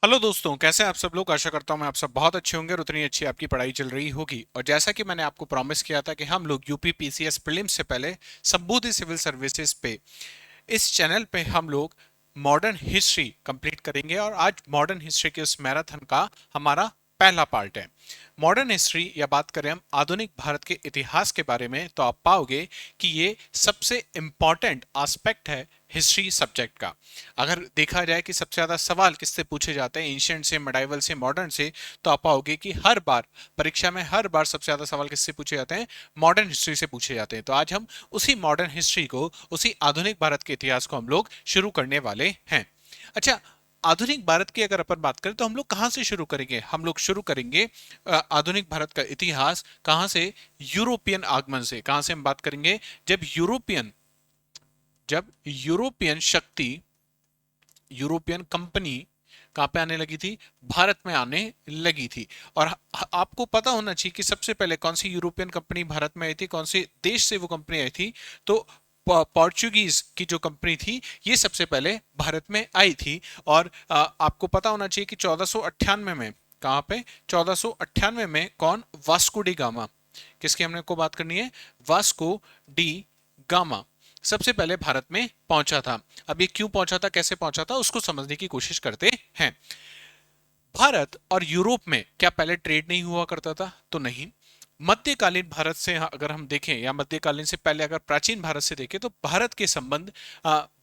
Hello दोस्तों, कैसे हैं आप सब लोग। आशा करता हूं मैं आप सब बहुत अच्छे होंगे और उतनी अच्छी आपकी पढ़ाई चल रही होगी। और जैसा कि मैंने आपको प्रॉमिस किया था कि हम लोग यूपी पीसीएस प्रीलिम्स से पहले संबंधित सिविल सर्विसेज पे इस चैनल पे हम लोग मॉडर्न हिस्ट्री कंप्लीट करेंगे। और आज मॉडर्न हिस्ट्री के उस मैराथन का हमारा पहला पार्ट है। मॉडर्न हिस्ट्री या बात करें हम आधुनिक भारत के इतिहास के बारे में, तो आप पाओगे कि ये सबसे इंपॉर्टेंट एस्पेक्ट है हिस्ट्री सब्जेक्ट का। अगर देखा जाए कि सबसे ज्यादा सवाल किससे पूछे जाते हैं, एंशियंट से, मिडाइवल से, मॉडर्न से, तो आप पाओगे कि हर बार परीक्षा में हर बार सबसे ज्यादा सवाल किससे पूछे जाते हैं, मॉडर्न हिस्ट्री से पूछे जाते हैं। तो आज हम उसी मॉडर्न हिस्ट्री को, उसी आधुनिक भारत के इतिहास को हम लोग शुरू करने वाले हैं। अच्छा, आधुनिक भारत की अगर अपन बात करें तो हम लोग कहां से शुरू करेंगे। हम लोग शुरू करेंगे आधुनिक भारत का इतिहास कहां से, यूरोपियन आगमन से। कहां से हम बात करेंगे, जब यूरोपियन शक्ति, यूरोपियन कंपनी कहां पे आने लगी थी, भारत में आने लगी थी। और आपको पता होना चाहिए कि सबसे पहले कौन सी यूरोपियन कंपनी भारत में आई थी, कौन से देश से वो कंपनी आई थी। तो पोर्चुगीज की जो कंपनी थी, ये सबसे पहले भारत में आई थी। और आपको पता होना चाहिए कि 1498 में, कहां पे, 1498 में कौन, वास्को डी गामा। किसकी हमने को बात करनी है, वास्को डी गामा सबसे पहले भारत में पहुंचा था। अब ये क्यों पहुंचा था, कैसे पहुंचा था, उसको समझने की कोशिश करते हैं। भारत और यूरोप में क्या पहले ट्रेड नहीं हुआ करता था, तो नहीं। मध्यकालीन भारत से अगर हम देखें, या मध्यकालीन से पहले अगर प्राचीन भारत से देखें, तो भारत के संबंध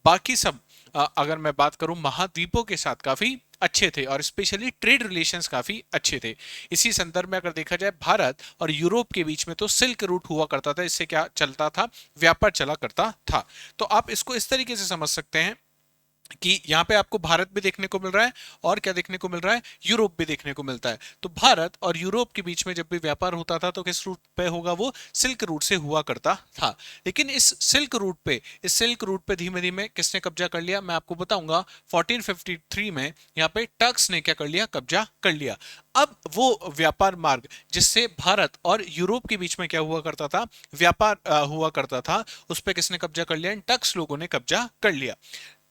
बाकी सब, अगर मैं बात करूं, महाद्वीपों के साथ काफी अच्छे थे, और स्पेशली ट्रेड रिलेशंस काफी अच्छे थे। इसी संदर्भ में अगर देखा जाए, भारत और यूरोप के बीच में तो सिल्क रूट हुआ करता था। इससे क्या चलता था, व्यापार चला करता था। तो आप इसको इस तरीके से समझ सकते हैं कि यहाँ पे आपको भारत भी देखने को मिल रहा है, और क्या देखने को मिल रहा है, यूरोप भी देखने को मिलता है। तो भारत और यूरोप के बीच में जब भी व्यापार होता था, तो किस रूट पे होगा, वो सिल्क रूट से हुआ करता था। लेकिन इस सिल्क रूट पे धीमे धीमे किसने कब्जा कर लिया, मैं आपको बताऊंगा। 1453 में यहाँ पे टर्क्स ने क्या कर लिया, कब्जा कर लिया। अब वो व्यापार मार्ग जिससे भारत और यूरोप के बीच में क्या हुआ करता था, व्यापार हुआ करता था, उस पर किसने कब्जा कर लिया, इन टक्स लोगों ने कब्जा कर लिया।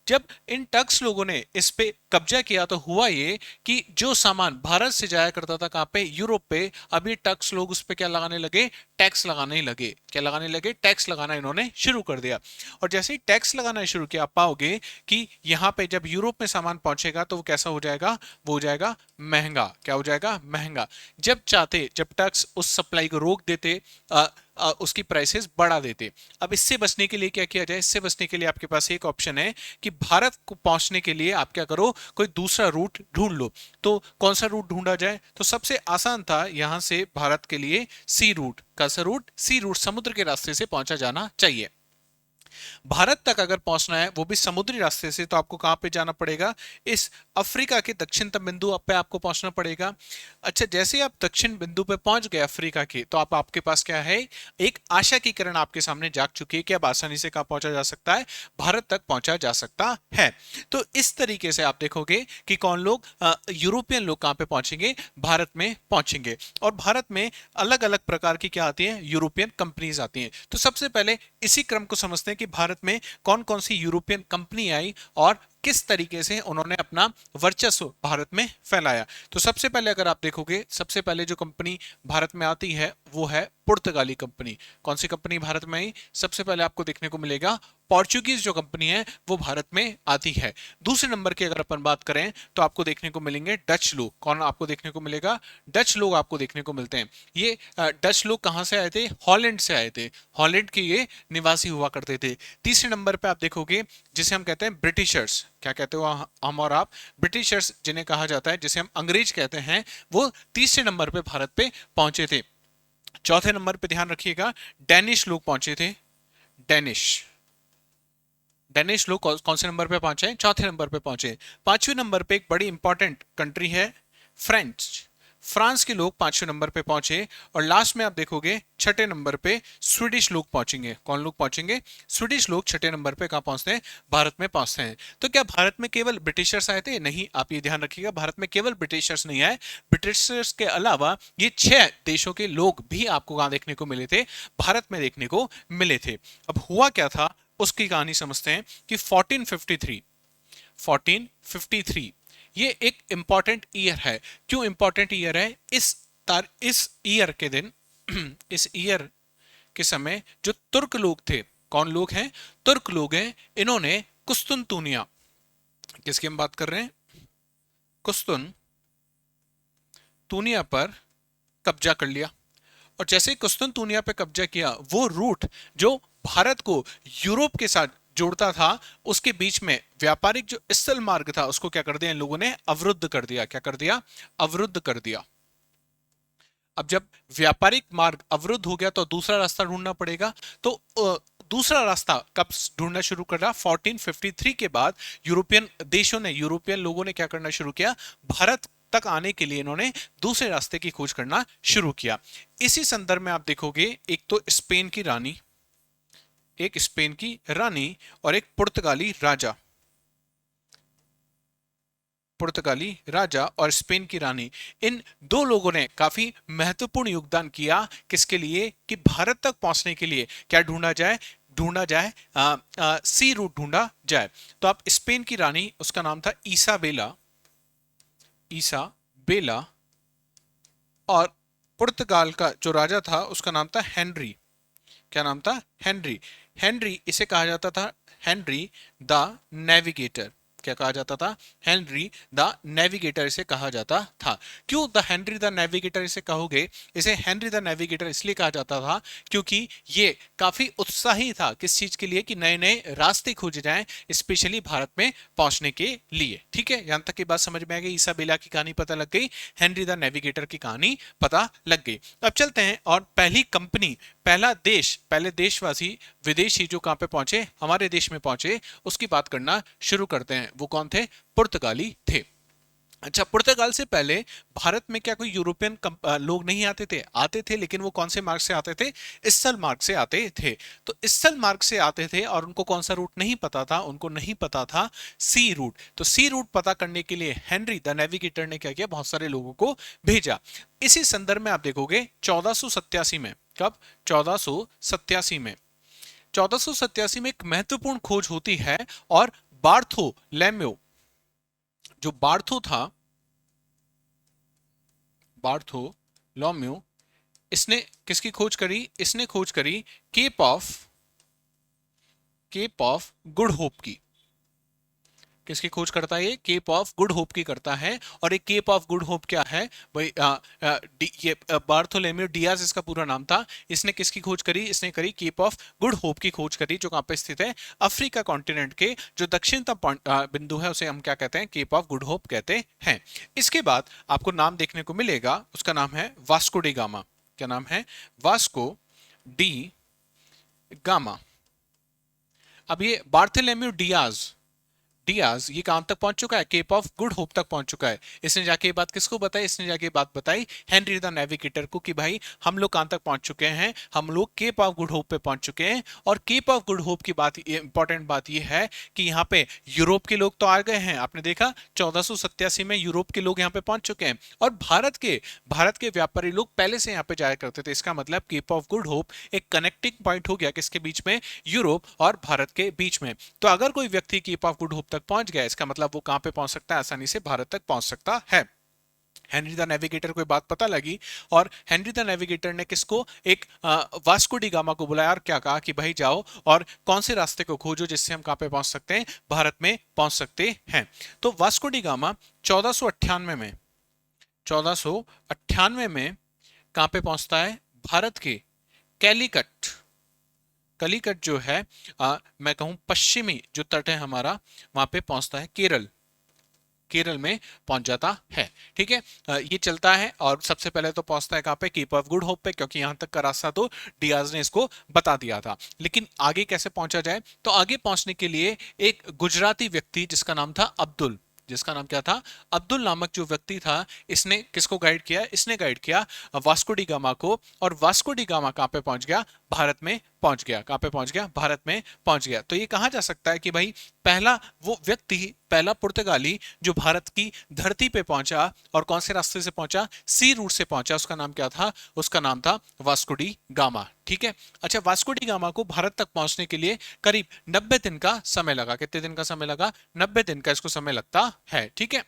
जब इन टक्स लोगों ने इस पे कब्जा किया, तो हुआ ये कि जो सामान भारत से जाया करता था कहां पे, यूरोप पे, अभी टक्स लोग उस पे क्या लगाने लगे, टैक्स लगाने लगे। क्या लगाने लगे, टैक्स लगाना इन्होंने शुरू कर दिया। और जैसे ही टैक्स लगाना शुरू किया, आप पाओगे कि यहाँ पे जब यूरोप में सामान पहुंचेगा, तो वो कैसा हो जाएगा, वो हो जाएगा महंगा। क्या हो जाएगा, महंगा। जब टैक्स उस सप्लाई को रोक देते, उसकी प्राइसेस बढ़ा देते। अब इससे बचने के लिए क्या किया जाए, इससे बचने के लिए आपके पास एक ऑप्शन है कि भारत को पहुंचने के लिए आप क्या करो, कोई दूसरा रूट ढूंढ लो। तो कौन सा रूट ढूंढा जाए, तो सबसे आसान था यहां से भारत के लिए सी रूट। कैसा रूट, सी रूट, समुद्र के रास्ते से पहुंचा जाना चाहिए। भारत तक अगर पहुंचना है, वो भी समुद्री रास्ते से, तो आपको कहां पे जाना पड़ेगा, इस अफ्रीका के दक्षिणतम बिंदु पे आपको पहुंचना पड़ेगा। अच्छा, जैसे आप दक्षिण बिंदु पे पहुंच गए अफ्रीका के, तो आपके पास क्या है, एक आशा की किरण आपके सामने जाग चुकी है कि अब आसानी से कहां पहुंचा जा सकता है, भारत तक पहुंचा जा सकता है। तो इस तरीके से आप देखोगे कि कौन लोग, यूरोपियन लोग कहां पे पहुंचेंगे, भारत में पहुंचेंगे। और भारत में अलग अलग प्रकार की क्या आती है, यूरोपियन कंपनीज आती हैं। तो सबसे पहले इसी क्रम को समझते हैं कि भारत में कौन कौन सी यूरोपियन कंपनी आई, और किस तरीके से उन्होंने अपना वर्चस्व भारत में फैलाया। तो सबसे पहले अगर आप देखोगे, सबसे पहले जो कंपनी भारत में आती है, वो है पुर्तगाली कंपनी। कौन सी कंपनी भारत में आई, सबसे पहले आपको देखने को मिलेगा, पोर्चुगीज जो कंपनी है, वो भारत में आती है। दूसरे नंबर की अगर अपन बात करें, तो आपको देखने को मिलेंगे डच लोग। कौन आपको देखने को मिलेगा, डच लोग आपको देखने को मिलते हैं। ये डच लोग कहां से आए थे, हॉलैंड से आए थे। हॉलैंड के ये निवासी हुआ करते थे। तीसरे नंबर पे आप देखोगे, जिसे हम कहते हैं ब्रिटिशर्स। क्या कहते हो हम और आप, ब्रिटिशर्स जिन्हें कहा जाता है, जिसे हम अंग्रेज कहते हैं, वो तीसरे नंबर पे भारत पे पहुंचे थे। चौथे नंबर पे ध्यान रखिएगा, डेनिश लोग पहुंचे थे। डेनिश डेनिश लोग कौन से नंबर पे पहुंचे, चौथे नंबर पे पहुंचे। पांचवें नंबर पे एक बड़ी इंपॉर्टेंट कंट्री है, फ्रेंच। फ्रांस के लोग पांचवें नंबर पे पहुंचे। और लास्ट में आप देखोगे, छठे नंबर पे स्वीडिश लोग पहुंचेंगे। कौन लोग पहुंचेंगे, स्वीडिश लोग छठे नंबर पे कहां पहुंचते हैं, भारत में पहुंचते हैं। तो क्या भारत में केवल ब्रिटिशर्स आए थे, नहीं। आप ये ध्यान रखिएगा, भारत में केवल ब्रिटिशर्स नहीं आए। ब्रिटिशर्स के अलावा ये 6 देशों के लोग भी आपको कहां देखने को मिले थे, भारत में देखने को मिले थे। अब हुआ क्या था, उसकी कहानी समझते हैं कि 1453 ये एक इंपॉर्टेंट ईयर है। क्यों इंपॉर्टेंट ईयर है? इस ईयर के दिन इस ईयर के समय जो तुर्क लोग थे, कौन लोग हैं? तुर्क लोग हैं। इन्होंने कुस्तुनतुनिया, किसकी हम बात कर रहे हैं? कुस्तुनतुनिया पर कब्जा कर लिया। और जैसे ही कुस्तुनतुनिया पे कब्जा किया, वो रूट जो भारत को यूरोप के साथ जोड़ता था, उसके बीच में व्यापारिक जो स्थल मार्ग था, उसको क्या कर दिया इन लोगों ने? अवरुद्ध कर दिया। क्या कर दिया? अवरुद्ध कर दिया। अब जब व्यापारिक मार्ग अवरुद्ध हो गया तो दूसरा रास्ता ढूंढना पड़ेगा। तो दूसरा रास्ता कब ढूंढना शुरू करा? 1453 के बाद यूरोपियन देशों ने, यूरोपियन लोगों ने क्या करना शुरू किया? भारत तक आने के लिए इन्होंने दूसरे रास्ते की खोज करना शुरू किया। इसी संदर्भ में आप देखोगे, एक तो स्पेन की रानी, एक स्पेन की रानी और एक पुर्तगाली राजा, पुर्तगाली राजा और स्पेन की रानी, इन दो लोगों ने काफी महत्वपूर्ण योगदान किया। किसके लिए? कि भारत तक पहुंचने के लिए क्या ढूंढा जाए? ढूंढा जाए सी रूट ढूंढा जाए। तो आप स्पेन की रानी, उसका नाम था ईसाबेला, ईसाबेला, और पुर्तगाल का जो राजा था उसका नाम था हेनरी। क्या नाम था? हेनरी। हेनरी, इसे कहा जाता था हेनरी द नेविगेटर। क्या कहा जाता था? हेनरी द नेविगेटर इसे कहा जाता था। क्यों द हेनरी द नेविगेटर इसे कहोगे? इसे हेनरी द नेविगेटर इसलिए कहा जाता था क्योंकि ये काफी उत्साही था। किस चीज के लिए? कि नए नए रास्ते खोजे जाएं, स्पेशली भारत में पहुंचने के लिए। ठीक है, यहां तक की बात समझ में आ गई। ईसाबेला की कहानी पता लग गई, हेनरी द नेविगेटर की कहानी पता लग गई। अब चलते हैं और पहली कंपनी, पहला देश, पहले देशवासी विदेशी जो कहां पे पहुंचे? हमारे देश में पहुंचे, उसकी बात करना शुरू करते हैं। वो कौन थे? पुर्तगाली थे। अच्छा, पुर्तगाल से पहले भारत में क्या कोई यूरोपियन लोग नहीं आते थे? आते थे, लेकिन वो कौन से मार्ग से आते थे? स्थल मार्ग से आते थे। तो स्थल मार्ग से आते थे और उनको कौन सा रूट नहीं पता था? उनको नहीं पता था सी रूट। तो सी रूट पता करने के लिए हेनरी द नेविगेटर ने क्या किया? बहुत सारे लोगों को भेजा। इसी संदर्भ में आप देखोगे 1487 में, कब? 1487 में, 1487 में एक महत्वपूर्ण खोज होती है और बार्थोलोमेव, जो बार्थोलोम्यू, इसने किसकी खोज करी? इसने खोज करी केप ऑफ गुड होप की। किसकी खोज करता है ये? केप ऑफ गुड होप की करता है। और एक केप ऑफ गुड होप क्या है भाई? ये बार्थोलोमेव डियाज इसका पूरा नाम था। इसने किसकी खोज करी? इसने करी केप ऑफ गुड होप की खोज करी, जो कहां पे स्थित है? अफ्रीका कॉन्टिनेंट के जो दक्षिणतम बिंदु है उसे हम क्या कहते हैं? केप ऑफ गुड होप कहते हैं। इसके बाद आपको नाम देखने को मिलेगा, उसका नाम है वास्को डी गामा। क्या नाम है? Vasco D gamma. अब ये बार्थोलोमेव डियाज, डियाज ये कहां तक पहुंच चुका है? केप ऑफ गुड होप तक पहुंच चुका है। इसने जाके ये बात किसको बताई? इसने जाके बात बताई हेनरी द नेविगेटर को कि भाई हम लोग कहां तक पहुंच चुके हैं? हम लोग केप ऑफ गुड होप पे पहुंच चुके हैं। और केप ऑफ गुड होप की बात, इंपॉर्टेंट बात ये है कि यहाँ पे यूरोप के लोग तो आ गए हैं। आपने देखा 1487 में यूरोप के लोग यहाँ पे पहुंच चुके हैं और भारत के व्यापारी लोग पहले से यहाँ पे जाया करते थे। इसका मतलब केप ऑफ गुड होप एक कनेक्टिंग पॉइंट हो गया, किसके बीच में? यूरोप और भारत के बीच में। तो अगर कोई व्यक्ति केप ऑफ गुड होप तक पहुंच गया, इसका मतलब वो कहां पे पहुंच सकता है? आसानी से भारत तक पहुंच सकता है। हेनरी द नेविगेटर को बात पता लगी और हेनरी द नेविगेटर ने किसको? एक वास्को डी गामा को बुलाया और क्या कहा कि भाई जाओ और कौन से रास्ते को खोजो जिससे हम कहां पे पहुंच सकते हैं? भारत में पहुंच सकते हैं। तो वास्को डी गामा 1498 में कहां पे पहुंचता है? भारत के कैलीकट, कलिकट जो है मैं कहूं पश्चिमी जो तट है हमारा, वहां पे पहुंचता है। केरल में पहुंच जाता है। ठीक है, ये चलता है और सबसे पहले तो पहुंचता है कहां पे? केप ऑफ गुड होप पे, क्योंकि यहां तक का रास्ता तो डियाज ने इसको बता दिया था। लेकिन आगे कैसे पहुंचा जाए? तो आगे पहुंचने के लिए एक गुजराती व्यक्ति जिसका नाम था अब्दुल, जिसका नाम क्या था? अब्दुल नामक जो व्यक्ति था, इसने किसको गाइड किया? इसने गाइड किया वास्को डी गामा को। और वास्को डी गामा कहां पे पहुंच गया? भारत में पहुंच गया। कहां पे पहुंच गया? भारत में पहुंच गया। तो ये कहा जा सकता है कि भाई पहला वो व्यक्ति, पहला पुर्तगाली जो भारत की धरती पे पहुंचा, और कौन से रास्ते से पहुंचा? सी रूट से पहुंचा। उसका नाम क्या था? उसका नाम था वास्को डी गामा। ठीक है, अच्छा, वास्को डी गामा को भारत तक पहुंचने के लिए करीब 90 दिन का समय लगा। कितने दिन का समय लगा? 90 दिन का इसको समय लगता है। ठीक है,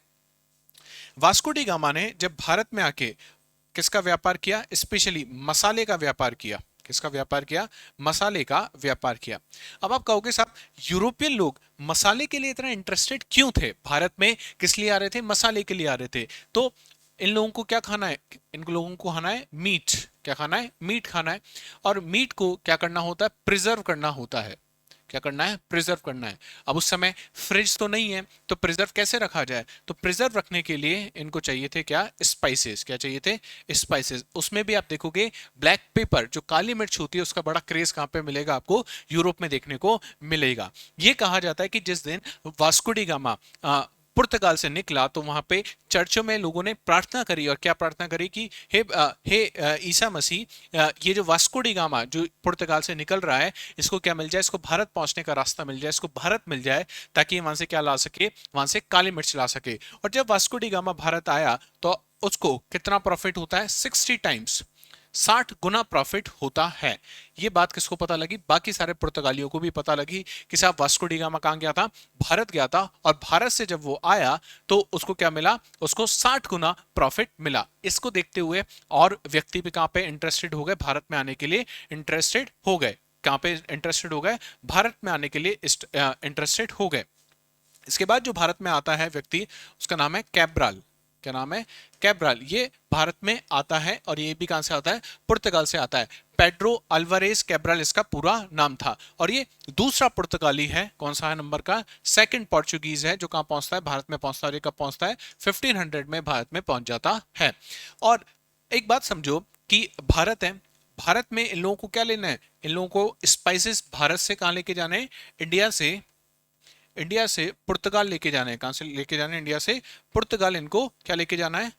वास्को डी गामा ने जब भारत में आके किसका व्यापार किया, स्पेशली मसाले का व्यापार किया। किसका व्यापार किया, मसाले का व्यापार किया। अब आप कहोगे साहब यूरोपियन लोग मसाले के लिए इतना इंटरेस्टेड क्यों थे, भारत में किस लिए आ रहे थे, मसाले के लिए आ रहे थे। तो इन लोगों को क्या खाना है, इन लोगों को खाना है मीट। क्या खाना है, मीट खाना है। और मीट को क्या करना होता है, प्रिजर्व करना होता है। क्या करना है, प्रिजर्व करना है। अब उस समय फ्रिज तो नहीं है, तो प्रिजर्व कैसे रखा जाए, तो प्रिजर्व रखने के लिए इनको चाहिए थे क्या, स्पाइसेस। क्या चाहिए थे, स्पाइसेस। उसमें भी आप देखोगे ब्लैक पेपर, जो काली मिर्च होती है, उसका बड़ा क्रेज कहां पे मिलेगा आपको, यूरोप में देखने को मिलेगा। ये कहा जाता है कि जिस दिन वास्को डी गामा पुर्तगाल से निकला, तो वहां पे चर्चों में लोगों ने प्रार्थना करी। और क्या प्रार्थना करी कि हे ईसा मसीह, ये जो वास्को डी गामा जो पुर्तगाल से निकल रहा है, इसको क्या मिल जाए, इसको भारत पहुंचने का रास्ता मिल जाए, इसको भारत मिल जाए, ताकि वहां से क्या ला सके, वहां से काली मिर्च ला सके। और जब वास्को डी गामा भारत आया, तो उसको कितना प्रॉफिट होता है, 60 टाइम्स, 60 गुना प्रॉफिट होता है। ये बात किसको पता लगी, बाकी सारे पुर्तगालियों को भी पता लगी कि साहब वास्को डी गामा कहां गया था, भारत गया था। और भारत से जब वो आया, तो उसको क्या मिला, उसको 60 गुना प्रॉफिट मिला। इसको देखते हुए और व्यक्ति भी कहां पे इंटरेस्टेड हो गए, भारत में आने के लिए इंटरेस्टेड हो गए। कहां पे इंटरेस्टेड हो गए, भारत में आने के लिए इंटरेस्टेड हो गए। इसके बाद जो भारत में आता है व्यक्ति, उसका नाम है कैब्राल। क्या नाम है, कैब्राल। ये भारत में आता है, और ये भी कहां से आता है, पुर्तगाल से आता है। पेड्रो अल्वारेज कैब्राल इसका पूरा नाम था। और ये दूसरा पुर्तगाली है, कौन सा है नंबर का, सेकंड पोर्चुगीज है, जो कहां पहुंचता है, भारत में पहुंचता है। और ये कब पहुंचता है, 1500 में भारत में पहुंच जाता है। और एक बात समझो कि भारत है, भारत में इन लोगों को क्या लेना है, इन लोगों को स्पाइसेस भारत से कहां लेके जाने हैं, इंडिया से, इंडिया से पुर्तगाल लेके जाना है। कहां से लेके जाना है, इंडिया से पुर्तगाल इनको क्या लेके जाना है,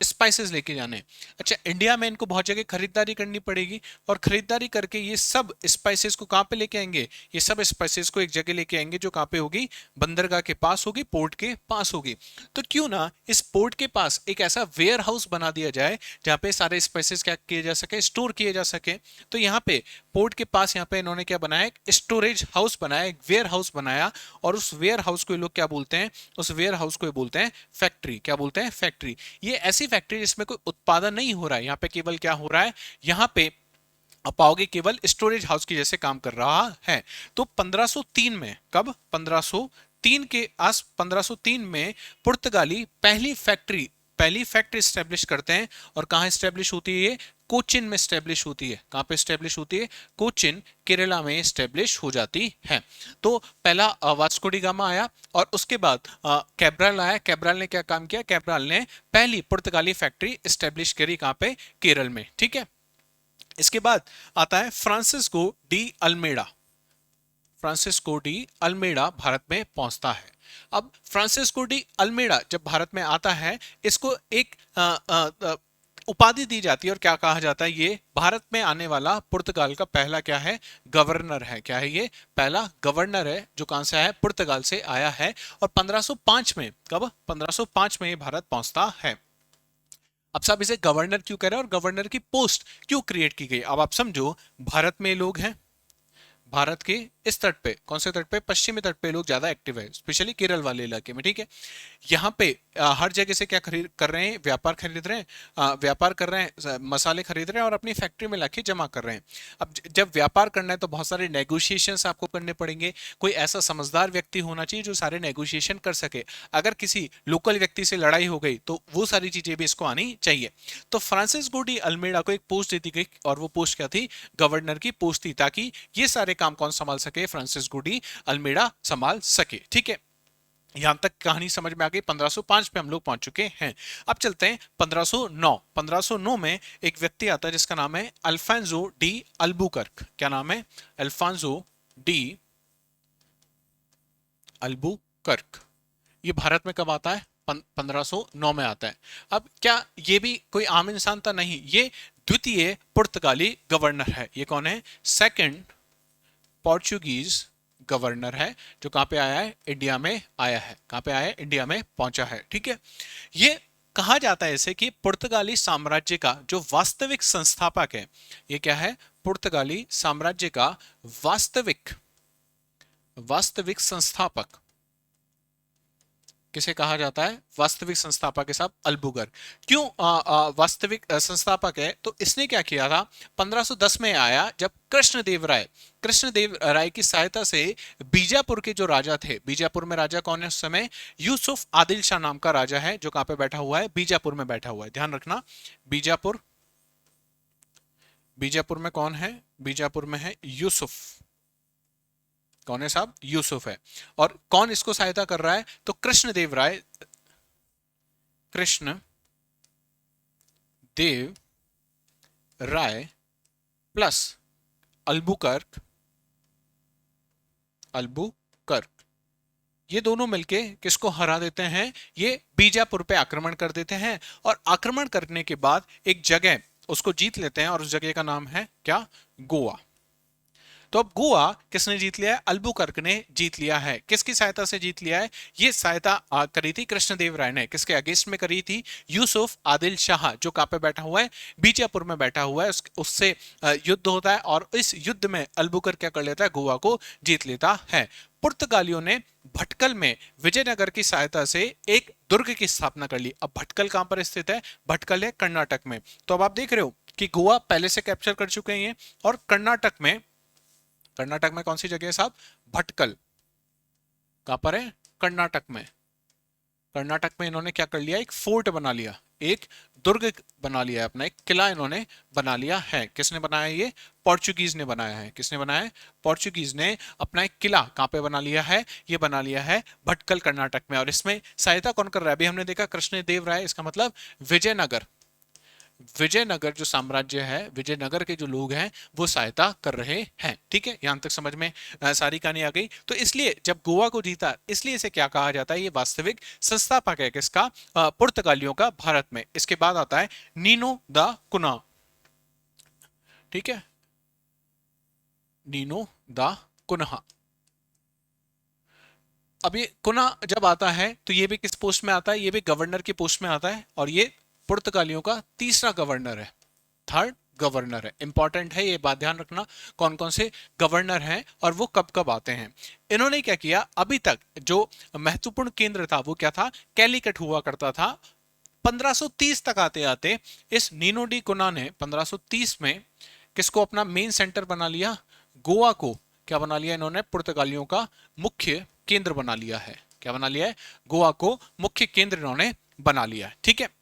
स्पाइसेस लेके जाने। अच्छा, इंडिया में इनको बहुत जगह खरीदारी करनी पड़ेगी, और खरीदारी करके ये सब स्पाइसेस को कहां पे लेके आएंगे, ये सब स्पाइसेस को एक जगह लेके आएंगे, जो कहां पे होगी, बंदरगाह के पास होगी, पोर्ट के पास होगी। तो क्यों ना इस पोर्ट के पास एक ऐसा वेयर हाउस बना दिया जाए, जहां पे सारे स्पाइसेस क्या किए जा सके, स्टोर किए जा सके। तो यहाँ पे पोर्ट के पास यहाँ पे इन्होंने क्या बनाया, एक स्टोरेज हाउस बनाया, एक वेयर हाउस बनाया। और उस वेयर हाउस को ये लोग क्या बोलते हैं, उस वेयर हाउस को ये बोलते हैं फैक्ट्री। क्या बोलते हैं, फैक्ट्री। ये ऐसी फैक्ट्री जिसमें कोई उत्पादन नहीं हो रहा है, यहाँ पे केवल क्या हो रहा है, यहाँ पे आप पाओगे केवल स्टोरेज हाउस की जैसे काम कर रहा है। तो 1503 में, कब, 1503 के आस 1503 में पुर्तगाली पहली फैक्ट्री स्टैब्लिश करते हैं। और कहां स्टैब्लिश होती है ये, कोचिन में स्टैब्लिश होती है। कहां पे स्टैब्लिश होती है, कोचिन, केरला में स्टैब्लिश हो जाती है। तो पहला वास्को डी गामा आया, और उसके बाद कैब्राल आया। कैब्राल ने क्या काम किया, कैब्राल ने पहली पुर्तगाली फैक्ट्री स्टैब्लिश करी, कहां पे, केरल में। ठीक है। इसके बाद आता है Francisco de Almeida. Francisco de Almeida Bharat में पहुंचता है। अब फ्रांसिस्को डी अल्मेडा जब भारत में आता है, इसको एक उपाधि दी जाती है, और क्या कहा जाता है, ये भारत में आने वाला पुर्तगाल का पहला क्या है, गवर्नर है। क्या है ये, पहला गवर्नर है, जो कहां से आया, पुर्तगाल से आया है। और 1505 में, कब, 1505 में ये भारत पहुंचता है। अब साहब इसे गवर्नर क्यों कह रहे हैं, और गवर्नर की पोस्ट क्यों क्रिएट की गई। अब आप समझो, भारत में लोग हैं, भारत के इस तट पे, कौन से तट पे, पश्चिमी तट पे लोग ज्यादा एक्टिव है, स्पेशली केरल वाले इलाके में। ठीक है। यहाँ पे हर जगह से क्या खरीद कर रहे हैं, व्यापार खरीद रहे हैं, व्यापार कर रहे हैं, मसाले खरीद रहे हैं, और अपनी फैक्ट्री में लाके जमा कर रहे हैं। अब जब व्यापार करना है, तो बहुत सारे नेगोशिएशंस आपको करने पड़ेंगे। कोई ऐसा समझदार व्यक्ति होना चाहिए जो सारे नेगोशिएशन कर सके। अगर किसी लोकल व्यक्ति से लड़ाई हो गई, तो वो सारी चीजें भी इसको आनी चाहिए। तो फ्रांसिस्को डी अल्मेडा को एक पोस्ट दे दी गई, और वो पोस्ट क्या थी, गवर्नर की पोस्ट थी, ताकि ये सारे काम कौन संभाल सके, फ्रांसिस्को डी अल्मेडा संभाल सके। ठीक है। यहां तक कहानी समझ में आ गई। 1505 पे हम लोग पहुंच चुके हैं। अब चलते हैं 1509। 1509 में एक व्यक्ति आता है, जिसका नाम है अल्फांसो डी अल्बुकर्क। क्या नाम है, अल्फांसो डी अल्बुकर्क। ये भारत में कब आता है, 1509 में आता है। अब क्या ये भी कोई आम इंसान था, नहीं, ये द्वितीय पुर्तगाली गवर्नर है। ये कौन है, सेकंड पोर्चुगीज गवर्नर है, जो कहां पे आया है, इंडिया में आया है। कहां पे आया है, इंडिया में पहुंचा है। ठीक है। ये कहा जाता है ऐसे कि पुर्तगाली साम्राज्य का जो वास्तविक संस्थापक है, ये क्या है, पुर्तगाली साम्राज्य का वास्तविक वास्तविक संस्थापक किसे कहा जाता है? वास्तविक संस्थापक है साहब, अल्बुकर्क। क्यों वास्तविक संस्थापक है? तो इसने क्या किया था, 1510 में आया जब कृष्णदेव राय की सहायता से बीजापुर के जो राजा थे, बीजापुर में राजा कौन है उस समय? यूसुफ आदिल शाह नाम का राजा है, जो कहां पे बैठा हुआ है? बीजापुर में बैठा हुआ है, ध्यान रखना। बीजापुर, बीजापुर में कौन है? बीजापुर में है यूसुफ। कौन है साहब? यूसुफ है। और कौन इसको सहायता कर रहा है? तो कृष्णदेव राय, कृष्ण देव राय प्लस अल्बुकर्क, अल्बुकर्क, ये दोनों मिलके किसको हरा देते हैं? ये बीजापुर पे आक्रमण कर देते हैं। और आक्रमण करने के बाद एक जगह उसको जीत लेते हैं, और उस जगह का नाम है क्या? गोवा। तो अब गोवा किसने जीत लिया है? अल्बुकर्क ने जीत लिया है। किसकी सहायता से जीत लिया है? ये सहायता करी थी कृष्णदेव राय ने। किसके अगेंस्ट में करी थी? यूसुफ आदिल शाह, जो कहां पे बैठा हुआ है? बीजापुर में बैठा हुआ है। उससे युद्ध होता है, और इस युद्ध में अल्बुकर्क क्या कर लेता है? गोवा को जीत लेता है। पुर्तगालियों ने भटकल में विजयनगर की सहायता से एक दुर्ग की स्थापना कर ली। अब भटकल कहां पर स्थित है? भटकल है कर्नाटक में। तो अब आप देख रहे हो कि गोवा पहले से कैप्चर कर चुके हैं, और कर्नाटक में कौन सी जगह है साहब? भटकल। कहां पर है? कर्नाटक में। कर्नाटक में इन्होंने क्या कर लिया? एक फोर्ट बना लिया, एक दुर्ग बना लिया, अपना एक किला इन्होंने बना लिया है। किसने बनाया? ये पोर्चुगीज ने बनाया है। किसने बनाया है? पोर्चुगीज ने अपना एक किला कहां पे बना लिया है? ये बना लिया है भटकल कर्नाटक में। और इसमें सहायता कौन कर रहा है? अभी हमने देखा कृष्णदेव राय, इसका मतलब विजयनगर, विजयनगर जो साम्राज्य है, विजयनगर के जो लोग हैं वो सहायता कर रहे हैं। ठीक है, यहां तक समझ में सारी कहानी आ गई। तो इसलिए जब गोवा को जीता, इसलिए इसे क्या कहा जाता है? ये वास्तविक संस्थापक है किसका? पुर्तगालियों का भारत में। इसके बाद आता है नीनो दा कुना। ठीक है, नीनो दा कुनहा। अब ये कुना जब आता है तो ये भी किस पोस्ट में आता है? ये भी गवर्नर की पोस्ट में आता है, और ये पुर्तगालियों का तीसरा गवर्नर है, थर्ड गवर्नर है। इंपॉर्टेंट है ये बात, ध्यान रखना कौन कौन से गवर्नर हैं और वो कब कब आते हैं। इन्होंने क्या किया? अभी तक जो महत्वपूर्ण केंद्र था वो क्या था? कैलीकट हुआ करता था। 1530 तक आते आते इस नीनो डी कुना ने 1530 में किसको अपना मेन सेंटर बना लिया? गोवा को क्या बना लिया इन्होंने? पुर्तगालियों का मुख्य केंद्र बना लिया है। क्या बना लिया है? गोवा को मुख्य केंद्र इन्होंने बना लिया है। ठीक है,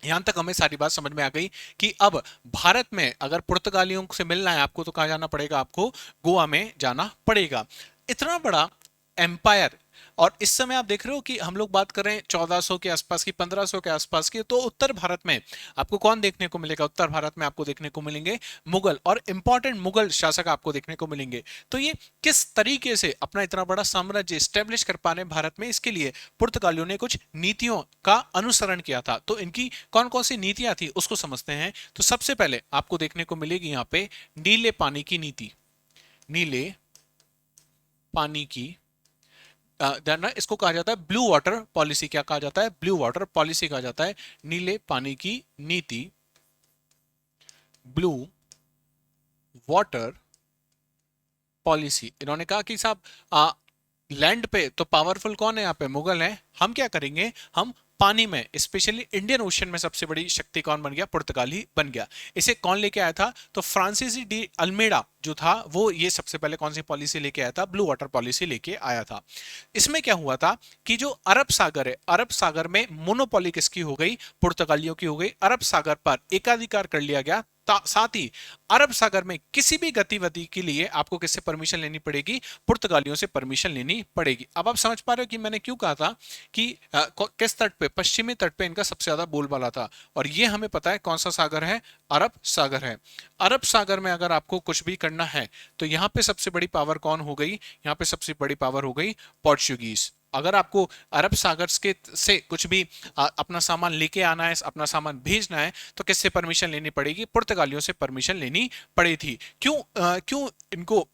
यहां तक हमें सारी बात समझ में आ गई कि अब भारत में अगर पुर्तगालियों से मिलना है आपको, तो कहां जाना पड़ेगा? आपको गोवा में जाना पड़ेगा। इतना बड़ा एम्पायर, और इस समय आप देख रहे हो कि हम लोग बात कर रहे हैं 1400 के आसपास की, 1500 के आसपास की। तो उत्तर भारत में आपको कौन देखने को मिलेगा? उत्तर भारत में आपको देखने को मिलेंगे मुगल, और इंपॉर्टेंट मुगल शासक आपको देखने को मिलेंगे। तो ये किस तरीके से अपना इतना बड़ा साम्राज्य स्टेब्लिश कर पाने भारत में, इसके लिए पुर्तगालियों ने कुछ नीतियों का अनुसरण किया था। तो इनकी कौन कौन सी नीतियां थी उसको समझते हैं। तो सबसे पहले आपको देखने को मिलेगी यहां पे नीले पानी की नीति। नीले पानी की, ध्यान, इसको कहा जाता है ब्लू वाटर पॉलिसी। क्या कहा जाता है? ब्लू वाटर पॉलिसी कहा जाता है। नीले पानी की नीति, ब्लू वाटर पॉलिसी। इन्होंने कहा कि साहब लैंड पे तो पावरफुल कौन है? यहाँ पे मुगल हैं। हम क्या करेंगे? हम पानी में, स्पेशली इंडियन ओशन में सबसे बड़ी शक्ति कौन बन गया? पुर्तगाल ही बन गया। इसे कौन लेके आया था? तो फ्रांसिस डी अल्मेडा जो था वो ये सबसे पहले कौन सी पॉलिसी लेके आया था? ब्लू वाटर पॉलिसी लेके आया था। इसमें क्या हुआ था कि जो अरब सागर है, अरब सागर में मोनोपोली किसकी हो गई? पुर्तगालियों की हो गई। अरब सागर पर एकाधिकार कर लिया गया। साथ ही अरब सागर में किसी भी गतिविधि के लिए आपको किससे परमिशन लेनी पड़ेगी? पुर्तगालियों से परमिशन लेनी पड़ेगी। अब आप समझ पा रहे हो कि मैंने क्यों कहा था कि किस तट पे, पश्चिमी तट पे इनका सबसे ज्यादा बोलबाला था। और ये हमें पता है कौन सा सागर है? अरब सागर है। अरब सागर में अगर आपको कुछ भी करना है तो यहां पे सबसे बड़ी पावर कौन हो गई? यहां पे सबसे बड़ी पावर हो गई पोर्चुगीज। अगर आपको अरब सागर के से कुछ भी अपना सामान लेके आना है, अपना सामान भेजना है, तो किससे परमिशन लेनी पड़ेगी? पुर्तगालियों से परमिशन लेनी पड़ी थी। क्यों इनको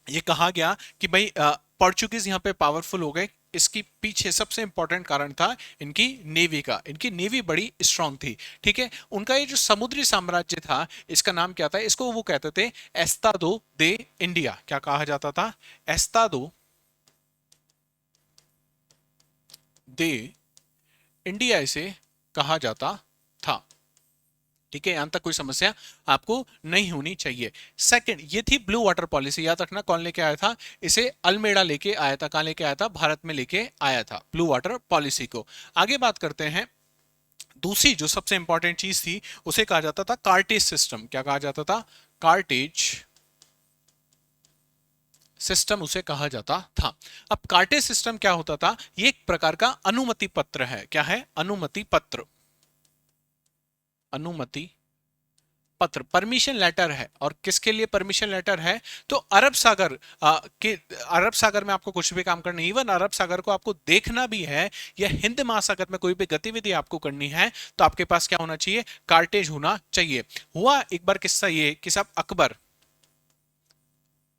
ये कहा गया कि भाई पोर्चुगीज यहाँ पे पावरफुल हो गए? इसकी पीछे सबसे इंपॉर्टेंट कारण था इनकी नेवी का। इनकी नेवी बड़ी स्ट्रांग थी। ठीक है, उनका ये जो समुद्री साम्राज्य था, इसका नाम क्या था? इसको वो कहते थे एस्तादो दे इंडिया। क्या कहा जाता था? एस्तादो दे इंडिया इसे कहा जाता था। ठीक है, यहां तक कोई समस्या आपको नहीं होनी चाहिए। सेकंड, ये थी ब्लू वाटर पॉलिसी। याद रखना कौन लेके आया था इसे? अल्मेडा लेके आया था। कहां लेके आया था? भारत में लेके आया था ब्लू वाटर पॉलिसी को। आगे बात करते हैं, दूसरी जो सबसे इंपॉर्टेंट चीज थी उसे कहा जाता था कार्टेज सिस्टम। क्या कहा जाता था? कार्टेज सिस्टम उसे कहा जाता था। अब कार्टेज सिस्टम क्या होता था? ये एक प्रकार का अनुमति पत्र है। क्या है? अनुमति पत्र। अनुमति पत्र, परमिशन लेटर है। और किसके लिए परमिशन लेटर है? तो अरब सागर के, अरब सागर में आपको कुछ भी काम करना, इवन अरब सागर को आपको देखना भी है या हिंद महासागर में कोई भी गतिविधि आपको करनी है तो आपके पास क्या होना चाहिए? कार्टेज होना चाहिए। हुआ एक बार किस्सा ये कि साहब अकबर,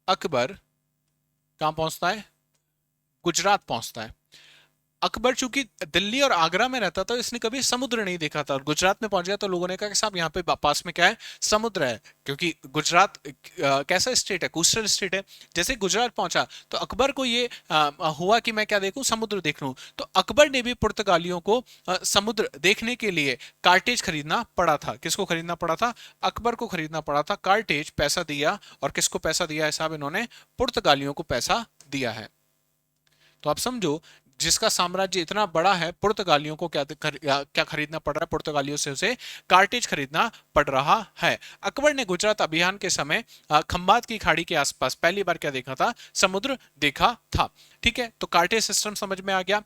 अकबर कहां पहुंचता है? गुजरात पहुंचता है। अकबर चूंकि दिल्ली और आगरा में रहता था, इसने कभी समुद्र नहीं देखा था और गुजरात में पहुंच गया तो लोगों ने कहा कि साहब यहाँ पे पास में क्या है? समुद्र है। क्योंकि गुजरात कैसा स्टेट है? कोस्टल स्टेट है। जैसे गुजरात पहुंचा तो अकबर को ये हुआ कि मैं क्या देखूं? समुद्र देख लूं। तो अकबर ने भी पुर्तगालियों को समुद्र देखने के लिए कार्टेज खरीदना पड़ा था। किसको खरीदना पड़ा था? अकबर को खरीदना पड़ा था कार्टेज। पैसा दिया, और किसको पैसा दिया है साहब? इन्होंने पुर्तगालियों को पैसा दिया है। तो आप समझो, जिसका साम्राज्य इतना बड़ा है, पुर्तगालियों को क्या खरीदना पड़ रहा है? पुर्तगालियों से उसे कार्टेज खरीदना पड़ रहा है। अकबर ने गुजरात अभियान के समय खंबात की खाड़ी के आसपास पहली बार क्या देखा था? समुद्र देखा था। ठीक है, तो कार्टेज सिस्टम समझ में आ गया।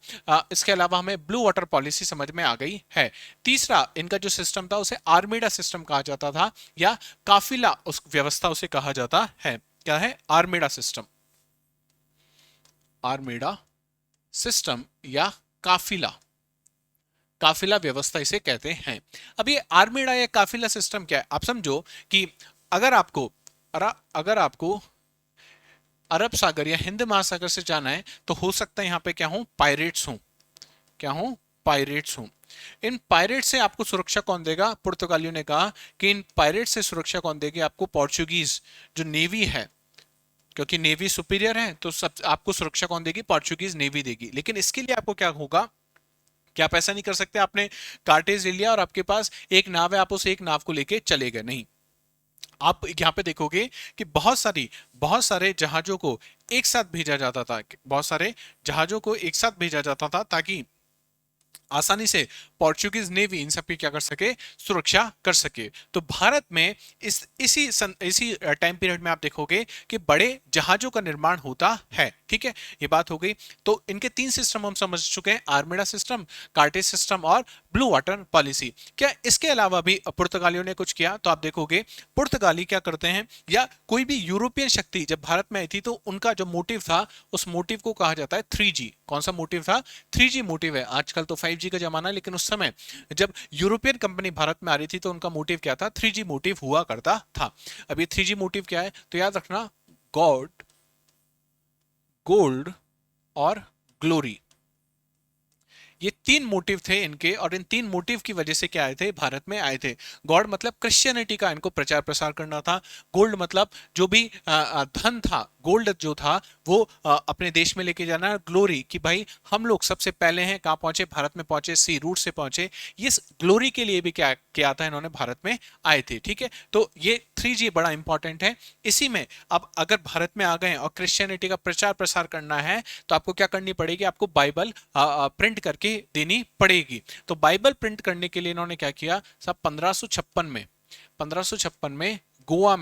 इसके अलावा हमें ब्लू वाटर पॉलिसी समझ में आ गई है। तीसरा इनका जो सिस्टम था उसे आर्मेडा सिस्टम कहा जाता था, या काफिला उस व्यवस्था उसे कहा जाता है। क्या है? Armada system. आर्मेडा सिस्टम या काफिला, काफिला व्यवस्था इसे कहते हैं। अब ये आर्मेडा या काफिला सिस्टम क्या है? आप समझो कि अगर आपको अगर आपको अरब सागर या हिंद महासागर से जाना है तो हो सकता है यहां पे क्या हो? पायरेट्स हो। क्या हो? पायरेट्स हो। इन पायरेट से आपको सुरक्षा कौन देगा? पुर्तगालियों ने कहा कि इन पायरेट से सुरक्षा कौन देगी? आपको पोर्चुगीज जो नेवी है, क्योंकि नेवी सुपीरियर है तो सब आपको सुरक्षा कौन देगी? पोर्चुगीज नेवी देगी। लेकिन इसके लिए आपको क्या होगा? क्या आप ऐसा नहीं कर सकते? आपने कार्टेज ले लिया और आपके पास एक नाव है, आप उस एक नाव को लेके चले गए। नहीं, आप यहां पे देखोगे कि बहुत सारे जहाजों को एक साथ भेजा जाता था। बहुत सारे जहाजों को एक साथ भेजा जाता था ताकि आसानी से पोर्चुगीज नेवी इन सब की क्या कर सके? सुरक्षा कर सके। तो भारत में इसी टाइम पीरियड में आप देखोगे कि बड़े जहाजों का निर्माण होता है। ठीक है, ये बात हो गई। तो इनके तीन सिस्टम हम समझ चुके हैं, आर्मेडा सिस्टम, कार्टेज सिस्टम और ब्लू वाटर पॉलिसी। क्या इसके अलावा भी पुर्तगालियों ने कुछ किया? तो आप देखोगे पुर्तगाली क्या करते हैं, या कोई भी यूरोपियन शक्ति जब भारत में आई थी तो उनका जो मोटिव था उस मोटिव को कहा जाता है 3G। कौन सा मोटिव था? 3G मोटिव है। आजकल तो 5G का जमाना है, लेकिन उस समय जब यूरोपियन कंपनी भारत में आ रही थी तो उनका मोटिव क्या था? 3G मोटिव हुआ करता था। अब ये 3G मोटिव क्या है? तो याद रखना, गॉड, गोल्ड और ग्लोरी, ये तीन मोटिव थे इनके। और इन तीन मोटिव की वजह से क्या आए थे? भारत में आए थे। गॉड मतलब क्रिश्चियनिटी का इनको प्रचार प्रसार करना था। गोल्ड मतलब जो भी धन था, गोल्ड जो था वो अपने देश में लेके जाना। ग्लोरी कि भाई हम लोग सबसे पहले हैं, कहां पहुंचे? भारत में पहुंचे, सी रूट से पहुंचे। ये ग्लोरी के लिए भी क्या किया था इन्होंने? भारत में आए थे। ठीक है, तो ये 3G बड़ा इंपॉर्टेंट है। इसी में अब अगर भारत में आ गए और क्रिश्चियनिटी का प्रचार प्रसार करना है तो आपको क्या करनी पड़ेगी? आपको बाइबल प्रिंट करके देनी पड़ेगी। तो बाइबल प्रिंट करने के लिए इन्होंने क्या किया? सब 1556 में गोवा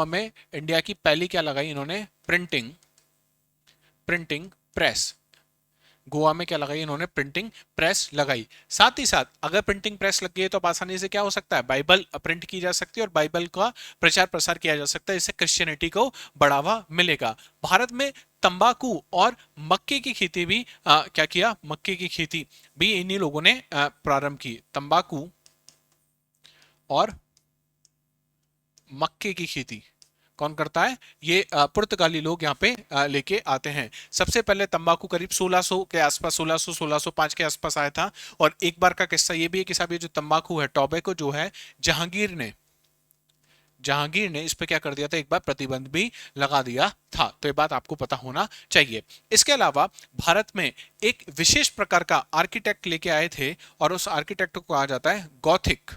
में इंडिया की पहली क्या लगाई इन्होंने? Printing press. गोवा में क्या लगाई इन्होंने? प्रिंटिंग प्रेस लगाई। साथ ही साथ अगर प्रिंटिंग प्रेस लग गई है तो आसानी से क्या हो सकता है? बाइबल प्रिंट की जा सकती है और बाइबल का प्रचार प्रसार किया जा सकता है। इससे क्रिश्चियनिटी को बढ़ावा मिलेगा। भारत में तंबाकू और मक्के की खेती भी क्या किया? मक्के की खेती भी इन्हीं लोगों ने प्रारंभ की। तंबाकू और मक्के की खेती कौन करता है? ये पुर्तगाली लोग यहाँ पे लेके आते हैं। सबसे पहले तंबाकू करीब 1600 के आसपास, 1605 के आसपास आया था। और एक बार का किस्सा ये भी है कि साहब ये जो तंबाकू है, टोबैको जो है, जहांगीर ने जहांगीर ने इस पे क्या कर दिया था, एक बार प्रतिबंध भी लगा दिया था। तो ये बात आपको पता होना चाहिए। इसके अलावा भारत में एक विशेष प्रकार का आर्किटेक्ट लेके आए थे और उस आर्किटेक्ट को कहा जाता है गॉथिक।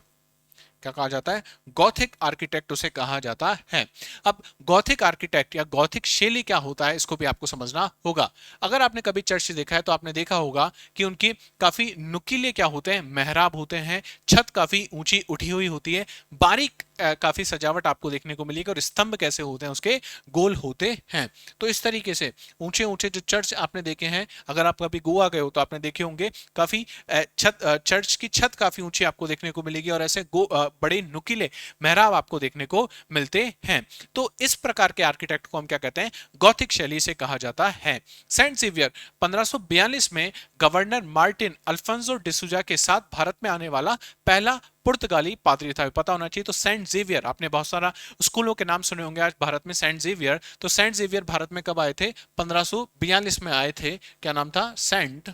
क्या कहा जाता है? गॉथिक आर्किटेक्ट उसे कहा जाता है। अब गॉथिक आर्किटेक्ट या गॉथिक शैली क्या होता है, इसको भी आपको समझना होगा। अगर आपने कभी चर्च देखा है तो आपने देखा होगा कि उनकी काफी नुकीले क्या होते हैं, मेहराब होते हैं, छत काफी ऊंची उठी हुई होती है, बारीक काफी सजावट आपको देखने को मिलेगी, और स्तंभ कैसे होते हैं उसके, गोल होते हैं। तो इस तरीके से ऊंचे ऊंचे जो चर्च आपने देखे हैं, अगर आप कभी गोवा गए हो तो आपने देखे होंगे, काफी चर्च की छत काफी ऊंची आपको देखने को मिलेगी और ऐसे बड़े नुकीले मेहराब आपको देखने को मिलते हैं। तो इस प्रकार के आर्किटेक्ट को हम क्या कहते हैं, गॉथिक शैली से कहा जाता है। सेंट जेवियर 1542 में गवर्नर मार्टिन अल्फांसो डिसूजा के साथ भारत में आने वाला पहला पुर्तगाली पादरी था। पता होना चाहिए। तो सेंट जेवियर, आपने बहुत सारा स्कूलों के नाम सुने होंगे आज भारत में, सेंट जेवियर। तो सेंट जेवियर भारत में कब आए थे? 1542 में आए थे। क्या नाम था? Saint